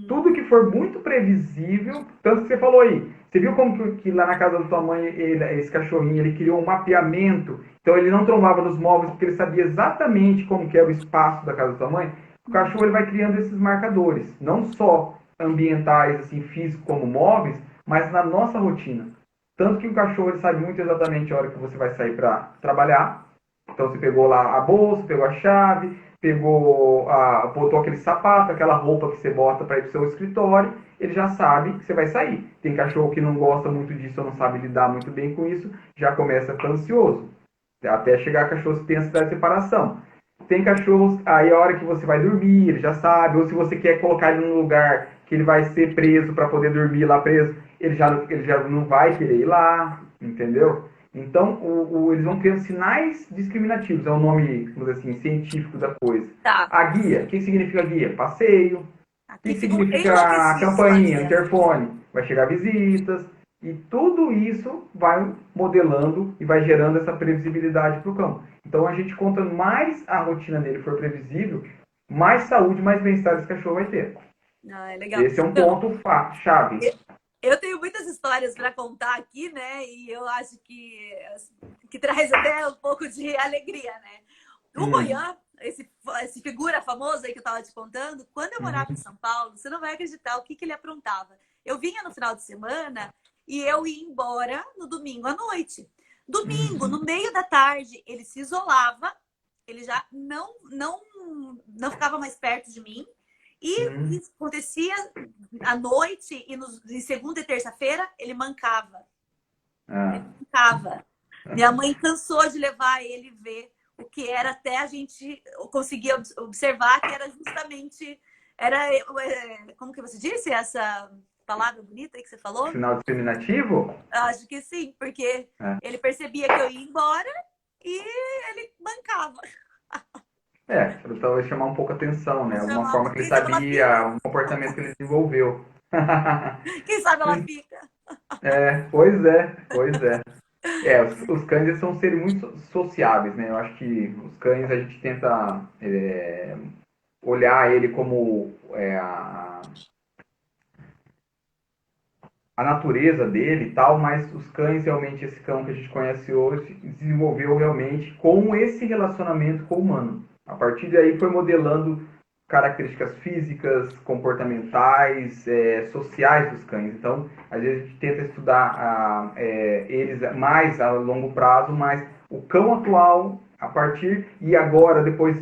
Tudo que for muito previsível, tanto que você falou aí, você viu como que lá na casa da tua mãe, esse cachorrinho, ele criou um mapeamento, então ele não trombava nos móveis porque ele sabia exatamente como que era o espaço da casa da tua mãe. O cachorro ele vai criando esses marcadores, não só ambientais, assim, físicos como móveis, mas na nossa rotina. Tanto que o cachorro ele sabe muito exatamente a hora que você vai sair para trabalhar. Então você pegou lá a bolsa, pegou a chave, botou aquele sapato, aquela roupa que você bota para ir para o seu escritório, ele já sabe que você vai sair. Tem cachorro que não gosta muito disso ou não sabe lidar muito bem com isso, já começa a ficar ansioso. Até chegar a cachorros que têm ansiedade de separação. Tem cachorros, aí a hora que você vai dormir, ele já sabe, ou se você quer colocar ele num lugar que ele vai ser preso para poder dormir lá preso, ele já não vai querer ir lá, entendeu? Então, eles vão criando sinais discriminativos, é o nome, vamos dizer assim, científico da coisa. Tá. A guia, o que significa guia? Passeio. O que significa a campainha, interfone? Vai chegar visitas. E tudo isso vai modelando e vai gerando essa previsibilidade para o cão. Então, a gente, quanto mais a rotina dele for previsível, mais saúde, mais bem-estar esse cachorro vai ter. É legal. Esse é um ponto chave. Eu tenho muitas histórias para contar aqui, né? E eu acho que traz até um pouco de alegria, né? O Moyan, esse figura famoso aí que eu estava te contando, quando eu morava em São Paulo, você não vai acreditar o que ele aprontava. Eu vinha no final de semana e eu ia embora no domingo à noite. Domingo, no meio da tarde, ele se isolava, ele já não ficava mais perto de mim. E isso acontecia à noite e em segunda e terça-feira ele mancava. Ele mancava. Minha mãe cansou de levar ele ver o que era, até a gente conseguia observar que era justamente como que você disse essa palavra bonita aí que você falou? Sinal discriminativo? Acho que sim, porque ele percebia que eu ia embora e ele mancava. Para talvez chamar um pouco a atenção, né? Uma forma que ele sabia, um comportamento que ele desenvolveu. Quem sabe ela fica. Pois é. Os cães eles são seres muito sociáveis, né? Eu acho que os cães a gente tenta olhar ele como a natureza dele e tal, mas os cães realmente, esse cão que a gente conhece hoje, desenvolveu realmente com esse relacionamento com o humano. A partir daí foi modelando características físicas, comportamentais, sociais dos cães. Então, às vezes a gente tenta estudar eles mais a longo prazo, mas o cão atual, a partir e agora, depois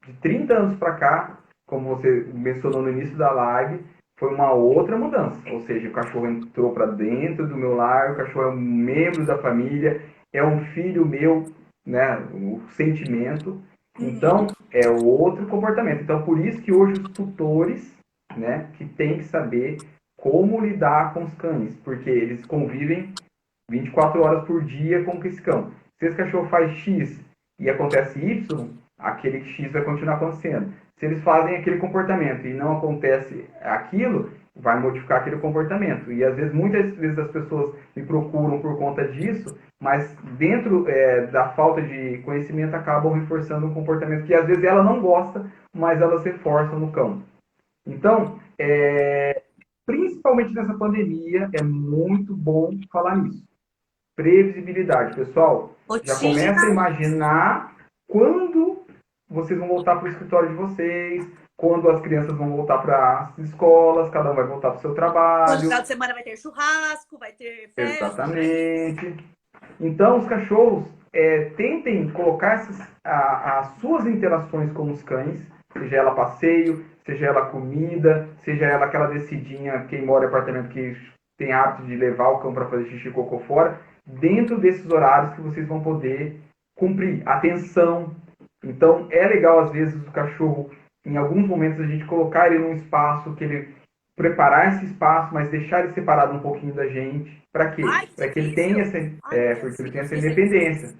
de 30 anos para cá, como você mencionou no início da live, foi uma outra mudança. Ou seja, o cachorro entrou para dentro do meu lar, o cachorro é um membro da família, é um filho meu, né? O sentimento. Então, é outro comportamento. Então, por isso que hoje os tutores, né, que tem que saber como lidar com os cães, porque eles convivem 24 horas por dia com esse cão. Se esse cachorro faz X e acontece Y, aquele X vai continuar acontecendo. Se eles fazem aquele comportamento e não acontece aquilo, vai modificar aquele comportamento. E às vezes, muitas vezes as pessoas me procuram por conta disso, mas dentro da falta de conhecimento acabam reforçando um comportamento que às vezes ela não gosta, mas elas reforçam no cão. Então, principalmente nessa pandemia, é muito bom falar nisso. Previsibilidade, pessoal. Já Rotina. começa a imaginar quando vocês vão voltar para o escritório de vocês, quando as crianças vão voltar para as escolas, cada um vai voltar para o seu No trabalho. final de semana vai ter churrasco, vai ter festa. Exatamente. Então, os cachorros tentem colocar as suas interações com os cães, seja ela passeio, seja ela comida, seja ela aquela descidinha, quem mora em apartamento que tem hábito de levar o cão para fazer xixi e cocô fora, dentro desses horários que vocês vão poder cumprir. Atenção. Então, é legal, às vezes, o cachorro, em alguns momentos, a gente colocar ele num espaço que ele preparar esse espaço, mas deixar ele separado um pouquinho da gente. Para quê? Ai, que Para que ele difícil. tenha essa, Ai, meu Deus, porque ele que tenha essa difícil. independência.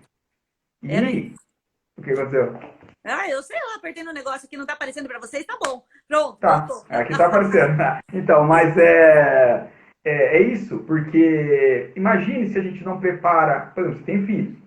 Peraí. E o que aconteceu? Ah, eu sei lá, apertei no negócio aqui, não tá aparecendo pra vocês, tá bom. Pronto, Tá, voltou. aqui tá aparecendo. Então, mas é isso, porque imagine se a gente não prepara, por exemplo, você tem filhos.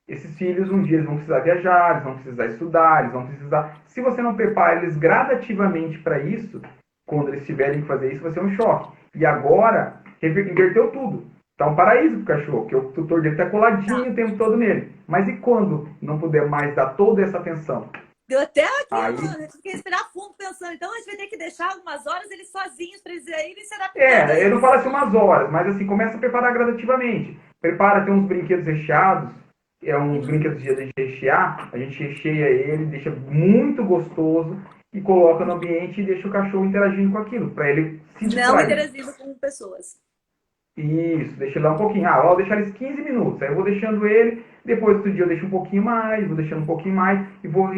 Esses filhos, um dia eles vão precisar viajar, eles vão precisar estudar, eles vão precisar... Se você não prepara eles gradativamente para isso, quando eles tiverem que fazer isso, vai ser um choque. E agora, inverteu tudo. Tá um paraíso pro cachorro, porque o tutor dele tá coladinho o tempo todo nele. Mas e quando não puder mais dar toda essa atenção? Deu até aqui, Aí, eu fiquei respirar fundo pensando. Então a gente vai ter que deixar algumas horas eles sozinhos pra eles irem se adaptando. eu não falo assim umas horas, mas assim, começa a preparar gradativamente. Prepara, tem uns brinquedos recheados, uns brinquedos de rechear, a gente recheia ele, deixa muito gostoso e coloca no ambiente e deixa o cachorro interagindo com aquilo, para ele se Não distrair. interagindo com pessoas. Isso, deixa ele lá um pouquinho. Vou deixar eles 15 minutos. Aí eu vou deixando ele, depois do dia eu deixo um pouquinho mais, vou deixando um pouquinho mais e vou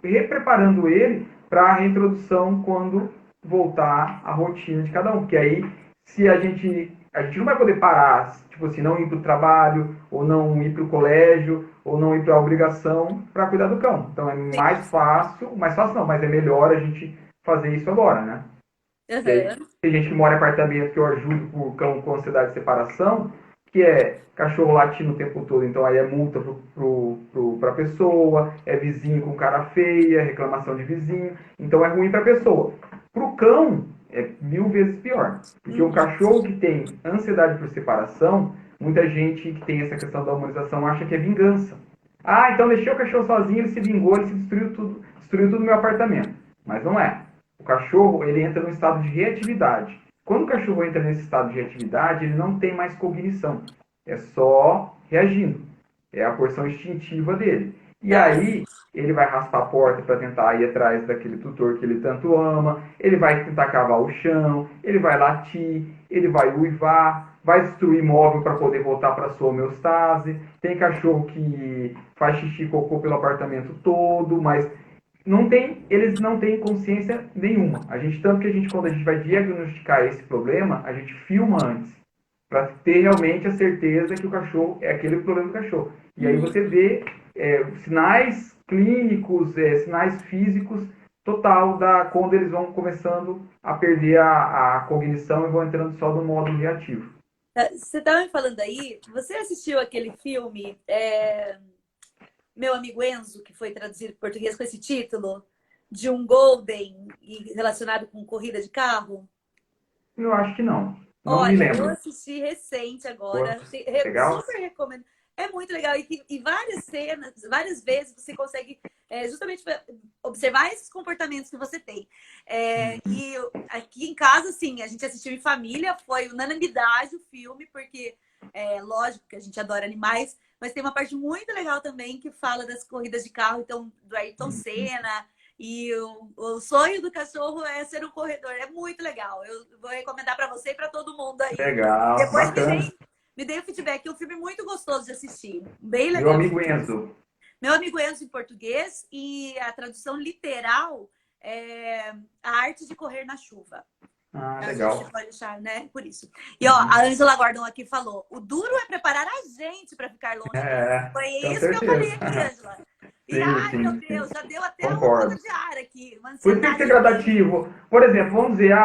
repreparando ele para a reintrodução quando voltar a rotina de cada um. Porque aí, se a gente não vai poder parar, tipo assim, não ir para o trabalho, ou não ir para o colégio, ou não ir para a obrigação para cuidar do cão. Então é mais fácil não, mas é melhor a gente fazer isso agora, né? E aí, tem gente que mora em apartamento que eu ajudo por cão com ansiedade de separação, que é cachorro latindo o tempo todo, então aí é multa para a pessoa, é vizinho com cara feia, reclamação de vizinho, então é ruim para a pessoa. Para o cão, é 1000 vezes pior, porque o cachorro que tem ansiedade por separação, muita gente que tem essa questão da humanização acha que é vingança. Então deixei o cachorro sozinho, ele se vingou, ele se destruiu tudo no meu apartamento. Mas não é. O cachorro, ele entra num estado de reatividade. Quando o cachorro entra nesse estado de reatividade, ele não tem mais cognição. É só reagindo. É a porção instintiva dele. E aí, ele vai raspar a porta para tentar ir atrás daquele tutor que ele tanto ama. Ele vai tentar cavar o chão. Ele vai latir. Ele vai uivar. Vai destruir móvel para poder voltar para sua homeostase. Tem cachorro que faz xixi e cocô pelo apartamento todo, mas eles não têm consciência nenhuma. Tanto que quando a gente vai diagnosticar esse problema, a gente filma antes, para ter realmente a certeza que o cachorro é aquele problema do cachorro. E aí você vê sinais clínicos, sinais físicos total quando eles vão começando a perder a cognição e vão entrando só no modo reativo. Você estava me falando aí, você assistiu aquele filme Meu Amigo Enzo, que foi traduzido para português com esse título, de um Golden relacionado com corrida de carro? Eu acho que não. Não Olha, me lembro. eu assisti recente agora. Legal? Super recomendo. É muito legal. E várias cenas, várias vezes você consegue justamente observar esses comportamentos que você tem. E aqui em casa, assim, a gente assistiu em família, foi unanimidade o filme, porque lógico que a gente adora animais, mas tem uma parte muito legal também que fala das corridas de carro, então, do Ayrton Senna. E o sonho do cachorro é ser um corredor. É muito legal. Eu vou recomendar para você e para todo mundo aí. Legal, Depois bacana. me dei o feedback. É um filme muito gostoso de assistir. Bem Meu legal. Amigo Enzo. Meu Amigo Enzo em português, e a tradução literal é A Arte de Correr na Chuva. Ah, A gente legal. pode deixar, né? Por isso. E ó, a Uhum. Ângela Gordon aqui falou: o duro é preparar a gente para ficar longe deles. É, Foi com isso que eu falei certeza. aqui, Ângela. E Sim, ai, meu sim, sim. Deus, já deu até uma falta Concordo. de ar aqui, uma Por isso tem que ser ansiedade aqui. gradativo. Por exemplo, vamos dizer,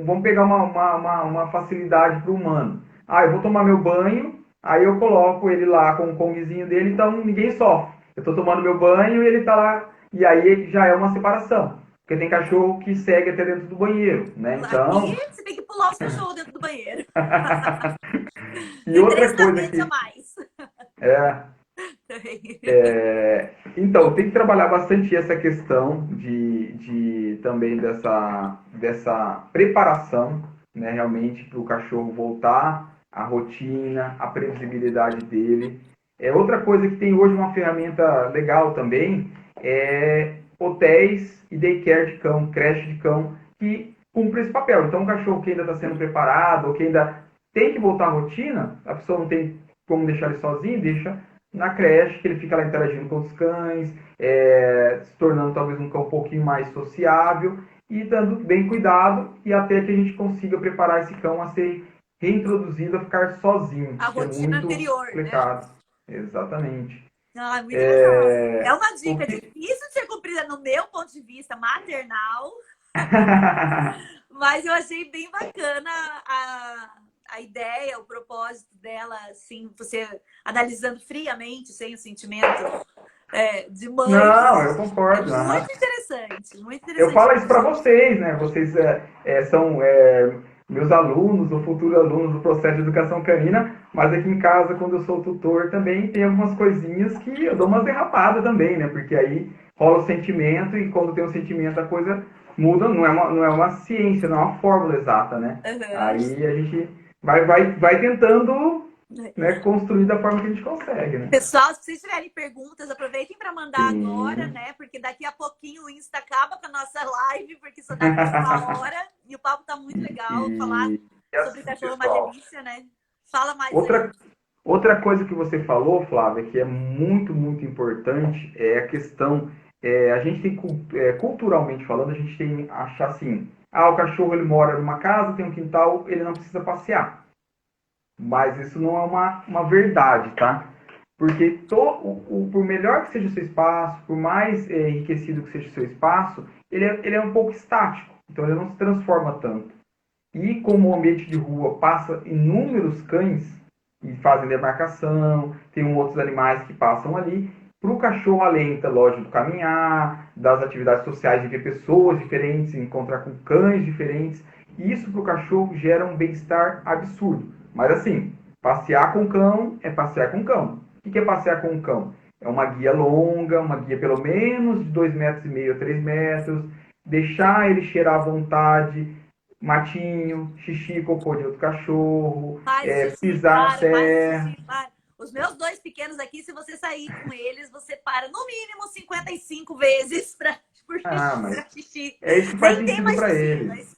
vamos pegar uma facilidade para o humano. Ah, eu vou tomar meu banho, aí eu coloco ele lá com o conguezinho dele, então ninguém sofre. Eu estou tomando meu banho e ele está lá, e aí já é uma separação. Porque tem cachorro que segue até dentro do banheiro, né? Aqui Então, você tem que pular os cachorros dentro do banheiro. e Tem três outra coisa tapetes a que mais. é, então, tem que trabalhar bastante essa questão de também dessa preparação, né, realmente, para o cachorro voltar à rotina, à previsibilidade dele. Outra coisa que tem hoje uma ferramenta legal também é hotéis e daycare de cão, creche de cão, que cumpre esse papel. Então, um cachorro que ainda está sendo preparado, ou que ainda tem que voltar à rotina, a pessoa não tem como deixar ele sozinho, deixa na creche, que ele fica lá interagindo com os cães, se tornando talvez um cão um pouquinho mais sociável e dando bem cuidado e até que a gente consiga preparar esse cão a ser reintroduzido a ficar sozinho, A que é rotina muito anterior, né? complicado. Exatamente. Ah, muito legal. É uma O dica que... difícil de ser cumprida no meu ponto de vista maternal, mas eu achei bem bacana a ideia, o propósito dela, assim, você analisando friamente, sem o sentimento de mãe. Não, eu É concordo. muito Eu interessante falo isso para mesmo. vocês, né? Vocês são meus alunos ou futuros alunos do processo de educação canina, mas aqui em casa, quando eu sou tutor, também tem algumas coisinhas que eu dou umas derrapadas também, né? Porque aí rola o sentimento e quando tem o sentimento a coisa muda, não é uma ciência, não é uma fórmula exata, né? Uhum. Aí a gente vai tentando, né, construir da forma que a gente consegue, né? Pessoal, se vocês tiverem perguntas, aproveitem para mandar agora, Sim, né? Porque daqui a pouquinho o Insta acaba com a nossa live, porque só dá para uma hora. E o papo tá muito legal. Falar e sobre assim, cachorro é uma pessoal. delícia, né? Fala mais aí. Outra Outra coisa que você falou, Flávia, que é muito, muito importante, é a questão, a gente tem, culturalmente falando, a gente tem que achar assim, o cachorro ele mora numa casa, tem um quintal, ele não precisa passear. Mas isso não é uma verdade, tá? Porque por melhor que seja o seu espaço, por mais enriquecido que seja o seu espaço, ele é um pouco estático, então ele não se transforma tanto. E como o ambiente de rua passa inúmeros cães e fazem demarcação, tem outros animais que passam ali, para o cachorro, além, lógico, do caminhar, das atividades sociais, de ver pessoas diferentes, encontrar com cães diferentes, isso para o cachorro gera um bem-estar absurdo. Mas assim, passear com cão é passear com cão. O que é passear com um cão? É uma guia longa, uma guia pelo menos de 2,5 metros a 3 metros, deixar ele cheirar à vontade, matinho, xixi, cocô de outro cachorro, Faz xixi, pisar na para, faz terra. xixi, para. Os meus dois pequenos aqui, se você sair com eles, você para no mínimo 55 vezes Ah, mas pra xixi. é isso que faz Nem tem sentido mais para xixi, eles. mas.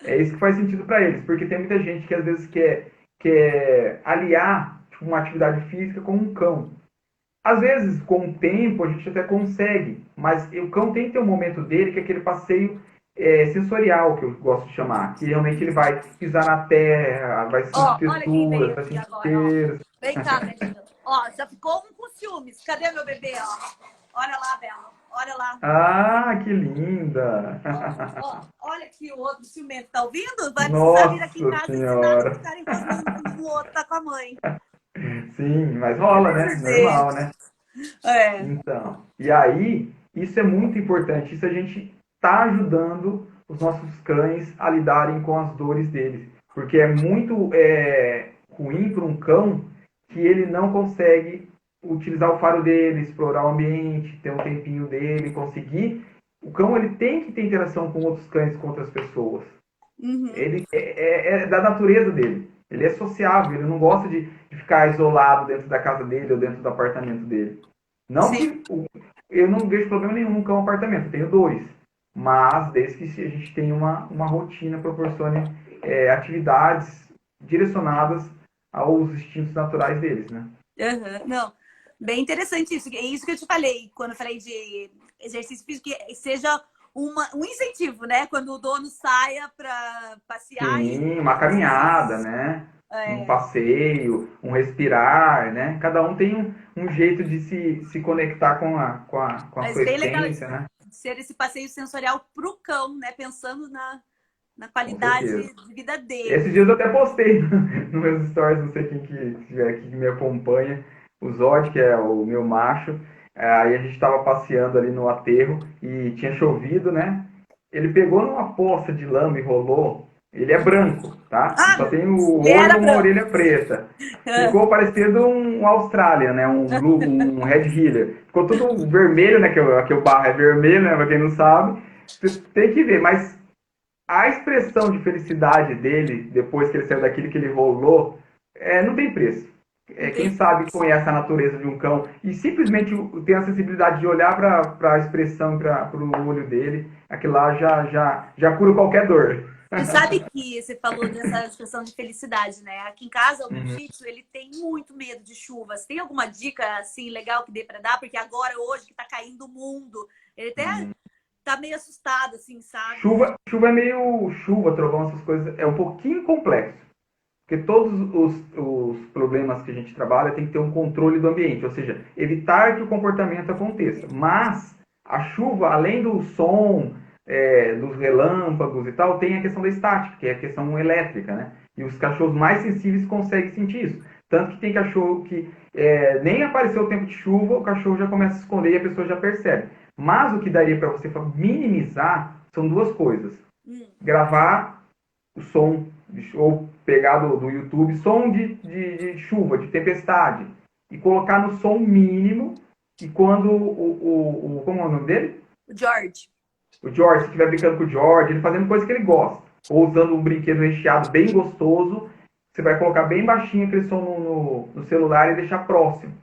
É isso que faz sentido para eles, porque tem muita gente que às vezes quer aliar tipo, uma atividade física com um cão. Às vezes, com o tempo, a gente até consegue, mas o cão tem que ter um momento dele, que é aquele passeio sensorial, que eu gosto de chamar, que realmente ele vai pisar na terra, vai sentir Ó, olha quem texturas, veio vai aqui sentir agora, ó. cheiros. Vem cá, Belinho. Ó, já ficou um com ciúmes. Cadê meu bebê, ó? Olha lá, Bela. Olha lá. Ah, que linda! Ó, olha aqui o outro ciumento. Tá ouvindo? Vai precisar vir aqui em Nossa casa ensinar a não senhora! ficar encostando no outro, tá com a mãe. Sim, mas rola, né? Normal, né? É. Então, e aí, isso é muito importante. Isso a gente está ajudando os nossos cães a lidarem com as dores deles. Porque é muito ruim para um cão que ele não consegue utilizar o faro dele, explorar o ambiente, ter um tempinho dele, conseguir. O cão ele tem que ter interação com outros cães, com outras pessoas. Uhum. Ele é da natureza dele. Ele é sociável, ele não gosta de ficar isolado dentro da casa dele ou dentro do apartamento dele. Não Sim. que eu não vejo problema nenhum no cão apartamento, eu tenho dois. Mas desde que a gente tenha uma rotina, proporcione atividades direcionadas aos instintos naturais deles, né? Uhum. Não, bem interessante isso. É isso que eu te falei quando eu falei de exercício físico, que seja um incentivo, né? Quando o dono saia para passear e Sim, uma caminhada, né? Um passeio, um respirar, né? Cada um tem um jeito de se conectar com a mas sua bem legal essência, né? ser esse passeio sensorial pro cão, né? Pensando na Com qualidade certeza. de vida dele. Esses dias eu até postei nos meus stories, não sei quem que estiver aqui que me acompanha, o Zod, que é o meu macho. Aí a gente estava passeando ali no aterro e tinha chovido, né? Ele pegou numa poça de lama e rolou. Ele é branco, tá? Ele Ah, só meu tem Deus. o Ele olho era e uma branco. orelha preta. Ficou parecendo um Australian, né? Um Red Heeler. Ficou tudo vermelho, né? Que o barro é vermelho, né? Pra quem não sabe. Você tem que ver, mas a expressão de felicidade dele, depois que ele saiu daquilo que ele rolou, não tem preço. Quem Entendi. sabe conhece a natureza de um cão e simplesmente tem a sensibilidade de olhar para a expressão, para o olho dele, aquilo lá já cura qualquer dor. E sabe que você falou dessa expressão de felicidade, né? Aqui em casa, o meu Uhum. Shih Tzu, ele tem muito medo de chuvas. Tem alguma dica, assim, legal que dê pra dar? Porque agora, hoje, que tá caindo o mundo, ele até tá meio assustado, assim, sabe? Chuva é meio chuva, trovão, essas coisas, é um pouquinho complexo. Porque todos os problemas que a gente trabalha tem que ter um controle do ambiente, ou seja, evitar que o comportamento aconteça. Mas a chuva, além do som, dos relâmpagos e tal, tem a questão da estática, que é a questão elétrica, né? E os cachorros mais sensíveis conseguem sentir isso. Tanto que tem cachorro que nem apareceu o tempo de chuva, o cachorro já começa a esconder e a pessoa já percebe. Mas o que daria para você minimizar são duas coisas. Gravar o som, ou pegar do YouTube, som de chuva, de tempestade, e colocar no som mínimo, e quando como é o nome dele? O George. O George, se estiver brincando com o George, ele fazendo coisa que ele gosta, ou usando um brinquedo recheado bem gostoso, você vai colocar bem baixinho aquele som no celular e deixar próximo,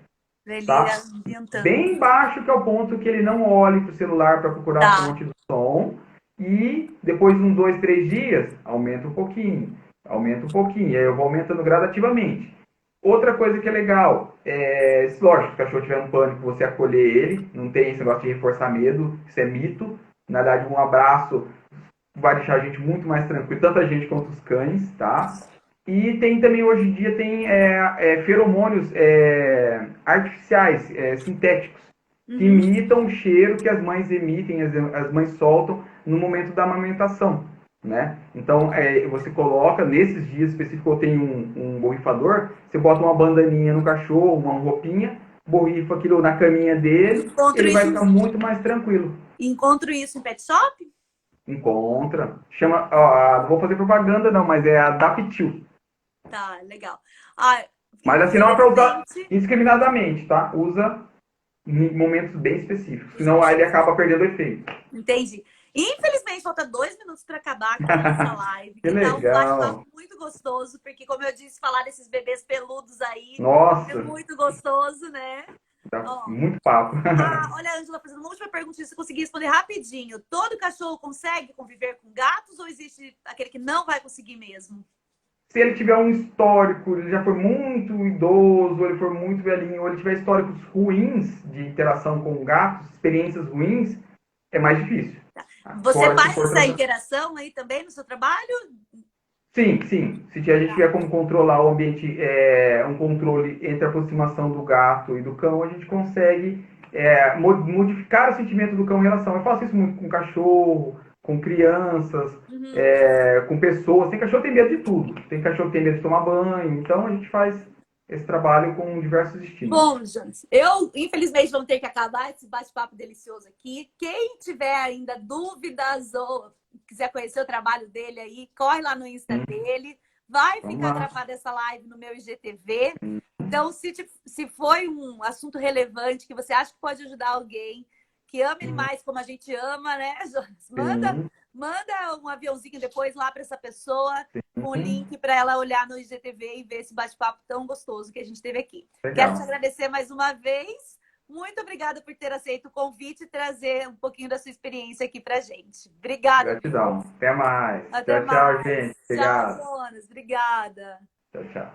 Pra ele ir tá? ambientando. Bem baixo, que é o ponto que ele não olhe para o celular para procurar a Tá. fonte do som. E depois de uns 2, 3 dias, aumenta um pouquinho. E aí eu vou aumentando gradativamente. Outra coisa que é legal, lógico, se o cachorro tiver um pânico, você acolher ele, não tem esse negócio de reforçar medo, isso é mito. Na verdade, um abraço vai deixar a gente muito mais tranquilo, tanto a gente quanto os cães, tá? E tem também, hoje em dia, tem feromônios artificiais, sintéticos, que imitam o cheiro que as mães emitem, as mães soltam no momento da amamentação, né? Então, você coloca, nesses dias específicos, eu tenho um borrifador, você bota uma bandaninha no cachorro, uma roupinha, borrifa aquilo na caminha dele, Encontro ele vai isso, ficar muito mais tranquilo. encontro isso em pet shop? Encontra. Chama, ó, não vou fazer propaganda não, mas é a Daptil. Tá, legal. Ah, Mas assim, não é para usar infelizmente, indiscriminadamente, tá? Usa em momentos bem específicos, senão aí ele acaba perdendo o efeito. entendi. Infelizmente, falta 2 minutos para acabar aqui a nossa live, Que que tá um bate-papo legal. muito gostoso, porque, como eu disse, falar desses bebês peludos aí é Nossa, muito gostoso, né? dá Ó, muito papo. olha a Ângela fazendo uma última pergunta, se você conseguir responder rapidinho. Todo cachorro consegue conviver com gatos ou existe aquele que não vai conseguir mesmo? Se ele tiver um histórico, ele já foi muito idoso, ou ele for muito velhinho, ou ele tiver históricos ruins de interação com gatos, experiências ruins, é mais difícil. Você Agora, se faz for essa tratar. interação aí também no seu trabalho? Sim, sim. Se a gente tiver como controlar o ambiente, um controle entre a aproximação do gato e do cão, a gente consegue modificar o sentimento do cão em relação. Eu faço isso muito com cachorro, com crianças, Uhum. com pessoas. Tem cachorro que tem medo de tudo. Tem cachorro que tem medo de tomar banho. Então a gente faz esse trabalho com diversos estímulos. Bom, Jones, eu infelizmente vamos ter que acabar esse bate-papo delicioso aqui. Quem tiver ainda dúvidas ou quiser conhecer o trabalho dele aí, corre lá no Insta dele. Vai Vamos ficar lá. gravada essa live no meu IGTV. Então, se foi um assunto relevante que você acha que pode ajudar alguém, que ama ele mais como a gente ama, né, Jones? Sim, Manda um aviãozinho depois lá para essa pessoa com o sim. link para ela olhar no IGTV e ver esse bate-papo tão gostoso que a gente teve aqui. Quero te Legal. agradecer mais uma vez. Muito obrigada por ter aceito o convite e trazer um pouquinho da sua experiência aqui pra gente. Obrigada, viu? Gratidão. Até mais. Até Tchau, tchau, mais. gente. Tchau, Obrigado. Jonas. Obrigada. Tchau, tchau.